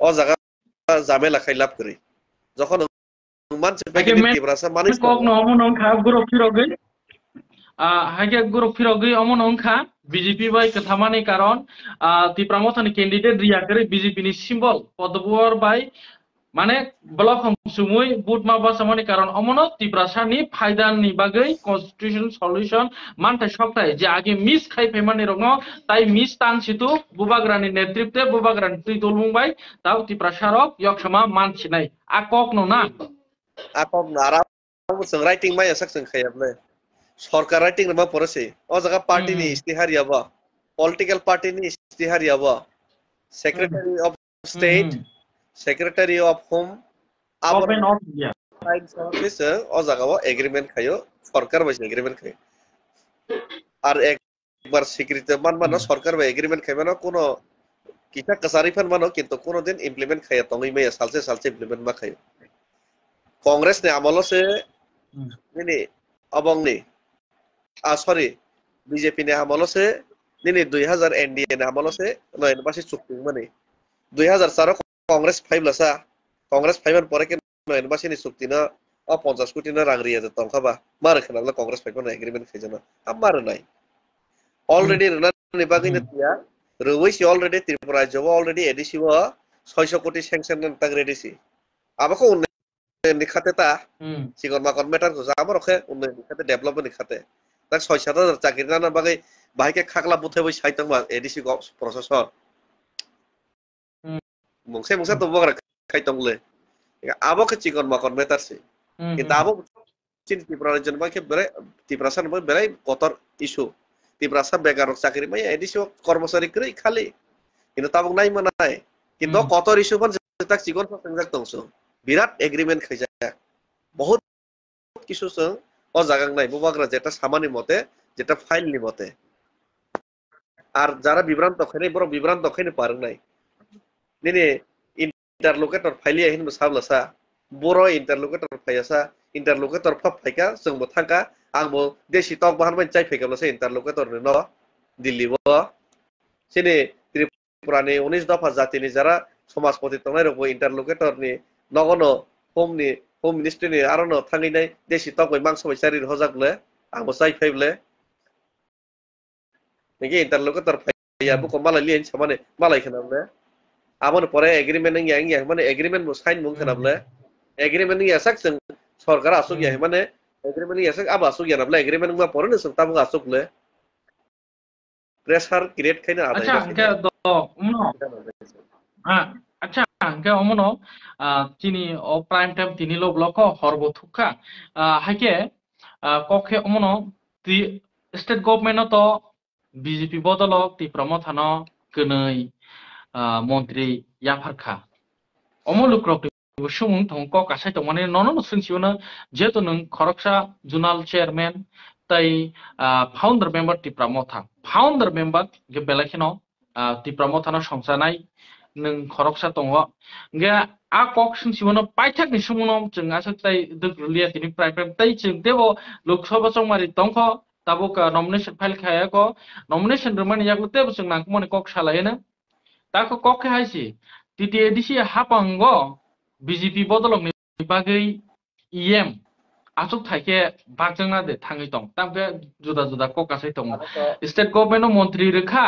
अ जागा जामेला खायलाब करै যখন मानसि बागै Tiprasa माने kok no amon kha guru firogi hage guru firogi amon kha BJP bai kathamani karon Tipramothani candidate riya kare BJP ni symbol podbor bai মানে ব্লক সময় বুট মাবা সামনি কারণ অমন তিব্রাসানি ফায়দানি বাগৈ কনস্টিটিউশন সলিউশন মানতে সপ্তাহে যে আগে মিস খাই ফেমানি রং তাই মিস তানসিতু বুবাগ্রানি নেতৃত্বে বুবাগ্রানি তুই দলমুংবাই তাও তিব্রাসারক ইয়কসমা মানছিনাই আকক না আকক নারা जों राइटिं माया साक जों खायाबले सरकार राइटिं मा परेसे अ जागा पार्टीनि इस्तिहारियाबा पॉलिटिकल पार्टीनि इस्तिहारियाबा secretary of state Secretary of Home Government of India Service o jagao agreement khayo sarkar bai agreement khayo ar ekbar স্বীকৃত মানমানো সরকার bai agreement খাইবানো কোনো কিটা কাসারি ফান মানো কিন্তু কোনো দিন ইমপ্লিমেন্ট খায়া তংই মাইয়া সালসে ইমপ্লিমেন্ট মা খাयो कांग्रेस ने আমলো সে নিনি অবংনি সরি বিজেপি ने আমলো সে নিনি 2000 এনডিএ ने আমলো সে নয়নবাসী চুক্তি মানে 2004 कांग्रेस फाइबलासा कांग्रेस फाइबन परे के नयनबासिनि चुक्तिना 50 कोटी ना रां रिया जतन खाबा मार खनाला कांग्रेस फाइबन एग्रीमेंट खैजना अब मार नाय ऑलरेडी रनानि बागैनो तिया रवैसि ऑलरेडी त्रिपुरा जब ऑलरेडी एडिसिव 600 कोटी सैंक्शन तक रेडिसि आबाखौ उन्नयननि खातेता सिगन माकन मेटार को जामा रखे उन्नयननि खाते डेभलपमेन्टनि खाते दा 6,000 चाकरि जाना बागै बाहायके खाकला बुथेबै साइतंबा ADC processor mungsa to bagra kai tongle abo ke cikon makon metarsi kita abo cin Tiprasa jon ba ke bere Tiprasa no bere kotor isu Tiprasa begar sakri mai edisio kormosari kri khali কিন্তু tabuk nai manai কিন্তু kotor isu ban tak cikon sangjak tongso birat agreement khaija বহুত কিছু song ও জাগাং নাই বুবাগ্রা যেটা সামানি মতে যেটা file নি মতে আর যারা বিভ্রান্ত খানে বড় বিভ্রান্ত খানে পারেন নাই Nini interlocutor failnya ini masalah sa, boro interlocutor failasa, interlocutor pap faika, semua thangka, angbo desi tok bahan mencai faika masa interlocutor no, Delhi bo, sini Tripura ni 19 daftar jati ni jara somas poti tongai roko interlocutor ni, nogono home ministry ni arono thangi nai desi tok bai mangso bai sari hojak le, angbo sai faile, niki interlocutor failya bukan malah lian sama ne, malah ikan le. Amon pore agreement yang মানে agreement mo sign mung kanable agreement yang sak sing sarkar asuk ya মানে agreement yang sak aba asuk ya nable agreement ma pore ne sung tabu asuk le pressure create khaina ada acha ke do umno acha ke omono tini o prime time tini lo block horbo thukka haike kokhe omono ti state government to BJP bodolok ti promothano könoi মন্ত্রী ইয়াফারখা অমলুক্রক সুমুং think Kasai তো মানে নন সুনসিওনা যেহেতু নং খরকসা zonal chairman তাই founder member টিপ্রামথা founder member গে বেলাখিনো টিপ্রামথানো সংসানাই নং খরকসা দङ গে आ कक सुनसिवनो पाइथाकनि सुमुनो जों आसक ताइ दग्रुलिया तिनि प्राइभेट ताइ जों देबो Lok Sabha चंमारि दंख Tabo nomination file खायाको nomination रमानि यागो तेबो जों नांगमनि कक सालायना Tako koke haisi titi edisi hapango BJP bodolong ni bagai EM asuk thaike bakjangna de thangi tong tamke juda kok asai tong state government no montri rekha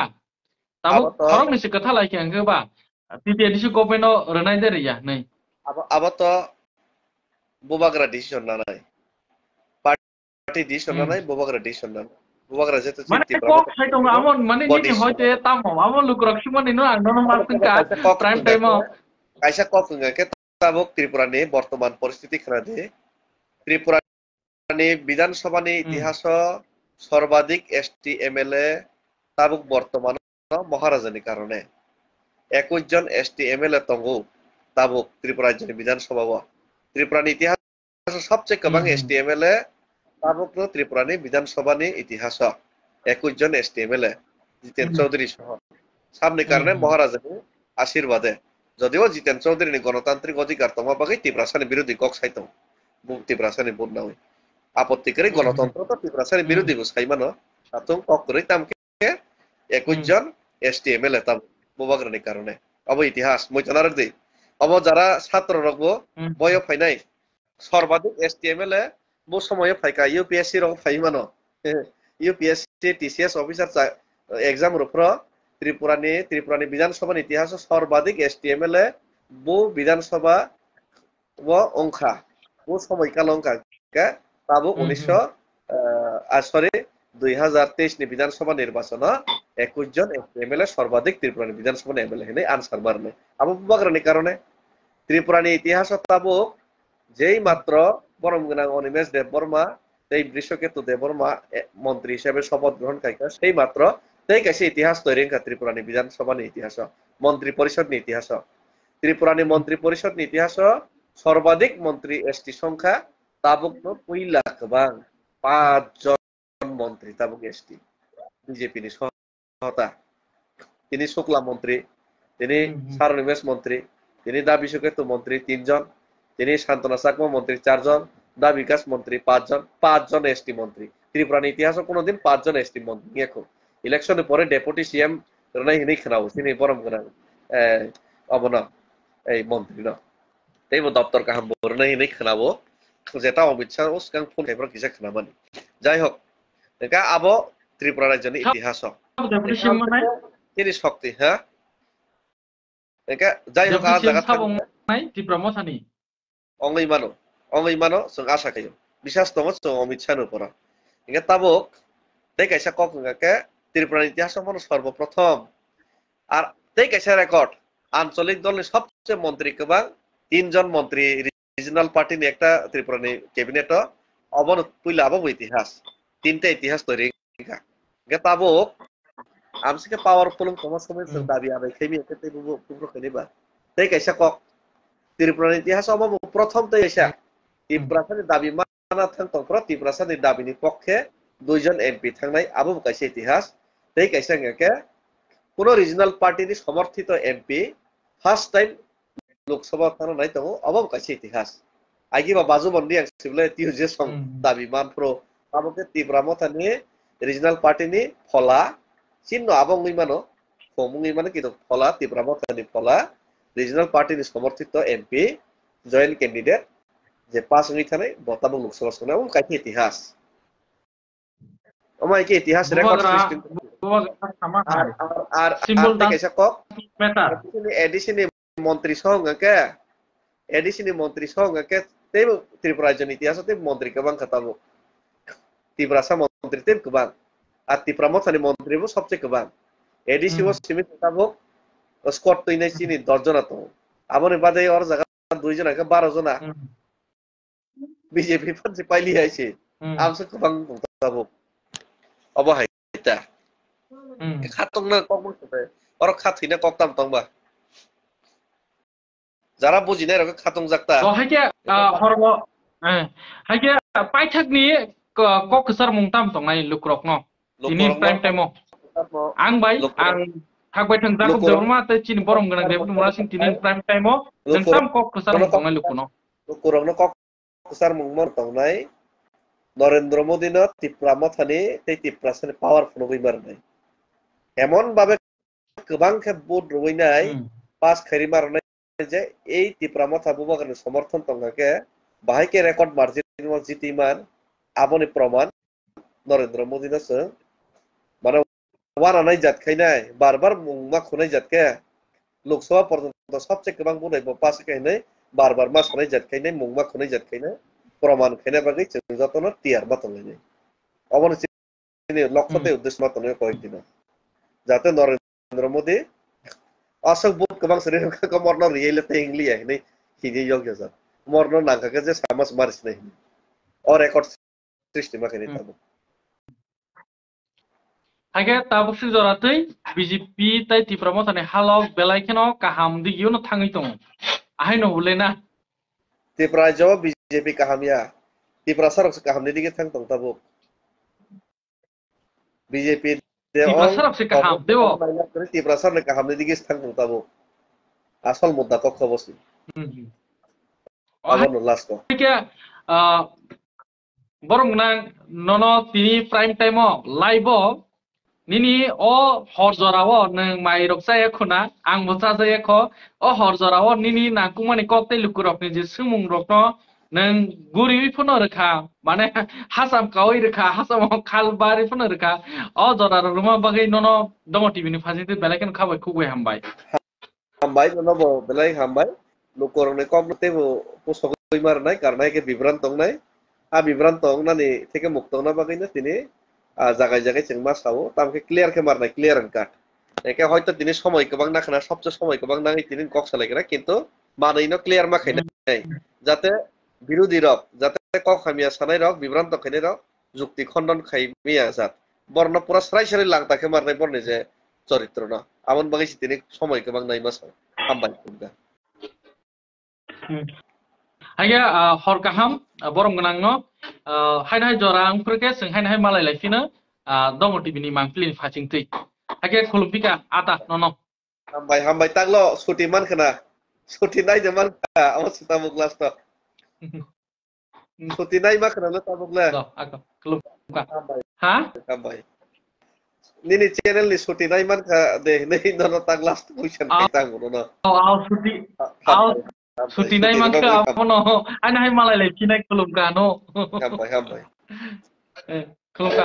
tabo khorok ni sikatha lai ke angge ba titi edisi government no renai de riya nei abo to bubagra decision na nai party decision na nai bubagra decision na bubagra jeto চিন্তি cock সাইতো আমন মানে নিনি হইতে তামো আমন লুকরক সিমনি no আং নন মাসকা prime time কাইসা cock কে তাবক ত্রিপুরা নে বর্তমান পরিস্থিতি খানা দে ত্রিপুরা বিধানসভানি ইতিহাস সর্বাধিক এসটি এমএলএ তাবুক বর্তমান মহারাজানি কারণে 21 জন এসটি এমএলএ তঙ্গু তাবুক ত্রিপুরা রাজ্যনি বিধানসভা ত্রিপুরানি ইতিহাস সবচেয়ে গোबां এসটি এমএলএ তাবুক ত্রিপুরানি বিধানসভানি ইতিহাস 21 জন এসটি এমএলএ জিতেন চৌধুরী সহ সামনে কারণে মহারাজানি আশীর্বাদে যদিও জিতেন চৌধুরীনি গণতান্ত্রিক অধিকার তমা বাকি ত্রিপুরাসানি বিরোধী কক সাইতো ত্রিপুরাসানি বুট নাও আপত্তি করে গণতন্ত্র তো ত্রিপুরাসানি বিরোধী সাইমানো সাতং কক করে তামকে 21 জন এসটি এমএলএ তাম বুবাগ্রনি কারণে অব ইতিহাস মইতনারক দেই অব যারা ছাত্র রগবো বয় ফাইনাই সর্বাধিক এসটি এমএলএ বো সময় ফাইকা ইউপিএসসি রগ ফাইমানো ইউপিএসসি টিসিএস অফিসার এক্সাম রুপ্র ত্রিপুরানি বিধানসভার ইতিহাস সর্বাধিক এসটি এমএলএ বো বিধানসভা ও অংখা বো সময়কাল অংখা তাবো 2023 নি বিধানসভা নির্বাচন 21 জন এমএলএ সর্বাধিক ত্রিপুরানি বিধানসভা এমএলএ হেনে আনসার মারনে আবু বাগরানি কারণে ত্রিপুরানি ইতিহাস তাবো যেই মাত্র বরমগনা অনিমেষ দেববর্মা এই বৃষকেতু দেববর্মা মন্ত্রী হিসেবে শপথ গ্রহণ কাইকা সেই মাত্র তাই কাছে ইতিহাস তৈরি ত্রিপুরানি বিধানসভা ইতিহাস মন্ত্রী পরিষদ ইতিহাস ত্রিপুরানি মন্ত্রী পরিষদ ইতিহাস সর্বাধিক মন্ত্রী এসটি সংখ্যা তাবুক পইলা গোबां 5 জন মন্ত্রী তাবুক এসটি বিজেপি নি সহতা তিনি শুক্লা মন্ত্রী তিনি সারনিমেষ মন্ত্রী তিনি দা বিশ্বকেতু মন্ত্রী 3 জন তিনি শান্তনা চাকমা মন্ত্রী 4 জন দা বিকাশ মন্ত্রী 5 জন এসটি মন্ত্রী ত্রিপুরানি ইতিহাস কোনদিন 5 জন এসটি মন্ত্রী নিয়েকো ইলেকশনের পরে ডেপুটি সিএম রনাই হিনি খানাও তিনি বরম গনা অবনা এই মন্ত্রী না এই দপ্তর কাহাম রনাই হিনি খানাবো যেটা অমিত শাহ ওসকাং ফোন এবার কিসা খানামানি যাই হোক একা আবো ত্রিপুরা রাজ্যনি ইতিহাস তিনি শক্তি হ্যাঁ একা যাই হোক আর জায়গা নাই ত্রিপুরা মথানি অঙ্গই মানো जों আশা খাইও বিশ্বাস দङ जों অমিত শাহর উপর একা তাবক তাই কাইসা কক কে ত্রিপুরা ইতিহাস মনে সর্বপ্রথম আর তাই কাইসা রেকর্ড আঞ্চলিক দলের সবচেয়ে মন্ত্রী গোबां 3 জন মন্ত্রী রিজনাল পার্টি নি একটা ত্রিপুরানি ক্যাবিনেট অবন পুইলা আবো ইতিহাস তিনটা ইতিহাস তৈরি গে তাবক আমসিকে পাওয়ারফুল কমাস সময় দাবি আবে খেমি এতে পুরো করিবা তাই কাইসা কক ত্রিপুরানি ইতিহাস অবো প্রথম তাই এসা ত্রিপুরাসানি দাবি মানা থাং তংপ্র ত্রিপুরাসানি দাবিনি পক্ষে 2 জন এমপি থাংনাই আবো কাইসা ইতিহাস তাই কাইসা কে কোন রিজনাল পার্টি নি সমর্থিত এমপি ফার্স্ট টাইম লোকসভা থানা নাই তো অবো কাইসা ইতিহাস আইগিবা বাজু বন্দি আংসিবলে তিউজে সং দাবি মানপ্রো আবকে ত্রিপুরা মথানি রিজনাল পার্টি নি ফলা চিহ্ন আবঙ্গই মানো ফমুঙ্গই মানে কি ফলা ত্রিপুরা মথানি ফলা রিজনাল পার্টি নি সমর্থিত এমপি জয়েন্ট ক্যান্ডিডেট যে পাস হই থানে বতাবো লোকসভা সনে ও কাইসা ইতিহাস ওমাই কি ইতিহাস রেকর্ড সিস্টেম আর সিম্বল কাইসা কক মেটার এডিশনে মন্ত্রী সহঙ্গকে এডিশনে মন্ত্রী সহঙ্গকে তেই ত্রিপুরা রাজ্যনি ইতিহাস তে মন্ত্রী গোबां খাতাবো ত্রিপুরাসা মন্ত্রী তে গোबां আর ত্রিপুরা মথানি মন্ত্রীবো সবচেয়ে গোबां এডিসি ও সিমিত খাতাবো স্কট তৈনাই চিনি 10 জন তো আমনে বাদে ওর জায়গা 2 জন আছে 12 জন বিজেপি ফান্সি পাইলি আইছে আমসে গোबां খাতাবো অবহাইতা খাতং না কমন করে ওর খাথিনা ককতাম তংবা যারা বুঝি না এরকম খাতং জাকতা তো হাইকে হরব হাইকে পাইথাকনি ককসার মুংতাম তংনাই লুকরক ন তিনি প্রাইম টাইম আং বাই আं থাকবাই থাং জাকব দেবরমা তে চিনি বরম গনা দেব মুরা সিং তিনি প্রাইম টাইম जों साम ककसार मुंतंनाय लुकुनो लुकुरकनो ककसार मुंमर तंनाय नरेंद्र मोदी न ত্রিপুরা মথানি তে ত্রিপুরাসনি পাওয়ারফুল হইমারনাय এমন ভাবে গোबां খেব ভোট রইনাय পাস খারি মারনাय যে এই ত্রিপুরা মথা বুবাগনি সমর্থন তংগাকে বাহাইকে রেকর্ড মার্জিন জিতিমান আবনি প্রমাণ নরেন্দ্র মোদি নস মানে ওয়ারানাই জাত খাইনাय বারবার মুংমা খুনাই জাতকে লোকসভা পর্যন্ত সবচেয়ে গোबां বুনাই পাস খাইনাय বারবার মা খুনাই জাত খাইনাय মুংমা খুনাই জাত খাইনাय প্রমাণ খাইনা বাগৈ যতন টিয়ার বাতলাইনাय অবনি চিনি লক্ষ্যতে উদ্দেশ্য মাতনে কয়েকদিন যাতে নরেন্দ্র মোদি असक बुक गोबां सरे कमरनो रियले ते इंग्ली है नहीं हिजे योग्य सर मरनो नाका के जे सामस मारिस नहीं और record sৃষ্টি মাখাইনি Tabo Hage tabuk si joratei BJP tai tipramo tane halok belai keno kaham digiyo no thangi tong. Ahai no ulena. Tipra jawa BJP kahamya Tipra sarok kahamni dige thang tong tabu BJP de Tipra ong sarok se kaham debo. Tipra sarok kahamni dige thang tong tabu asal mudda ko khobosi abon last ko Hage borong nang nono tini prime time o live o nini o hor jorao nang mai rok sa ekhona ang bocha sa ekho o hor jorao nini na kumani kokte lukurok ni je sumung rok no nang guri phono rekha mane hasam kawai rekha hasam khalbari phono rekha o jora roma bagai nono dongo tv ni phasite belaken khabai khugwe hambai hambai no bo belai hambai lukorong ne kom te bo pusokoi mar nai karnai ke bibran tong nai a bibran tong nani থেকে মুক্ত না বাগাই না তিনি জায়গায় জায়গায় চেংমা সাও তামকে ক্লিয়ার কে মারনাই ক্লিয়ার এন্ড কাট একে হয়তো তিনি সময় গোবাং না খানা সবচেয়ে সময় গোবাং না তিনি কক চালাইগরা কিন্তু মানেই না ক্লিয়ার মাখাই নাই যাতে বিরোধী রক যাতে কক খামিয়া সানাই রক বিভ্রান্ত খাইনি রক যুক্তি খণ্ডন খাইমিয়া জাত বর্ণ পুরা সরাই সরাই লাংতাকে মারনাই বর্ণে যে চরিত্র না আমন বাগাইছি তিনি সময় গোবাং নাই মাস হামবাই কুমগা Hage hor kaham borong gnang no hai hai jora ang preke sing hai hai malai laifina dongo tv ni mangpli phaching tui hage khulupika ata no no hambai hambai taglo suti man khana suti nai de man awas ta muglas to suti nai ma khana lo ta mugla do ako khulupka ha hambai nini channel ni suti nai man kha de nei no taglas question tang no au suti nai mangka apono hai hai malai laifina khulupka no hambai hambai khulupka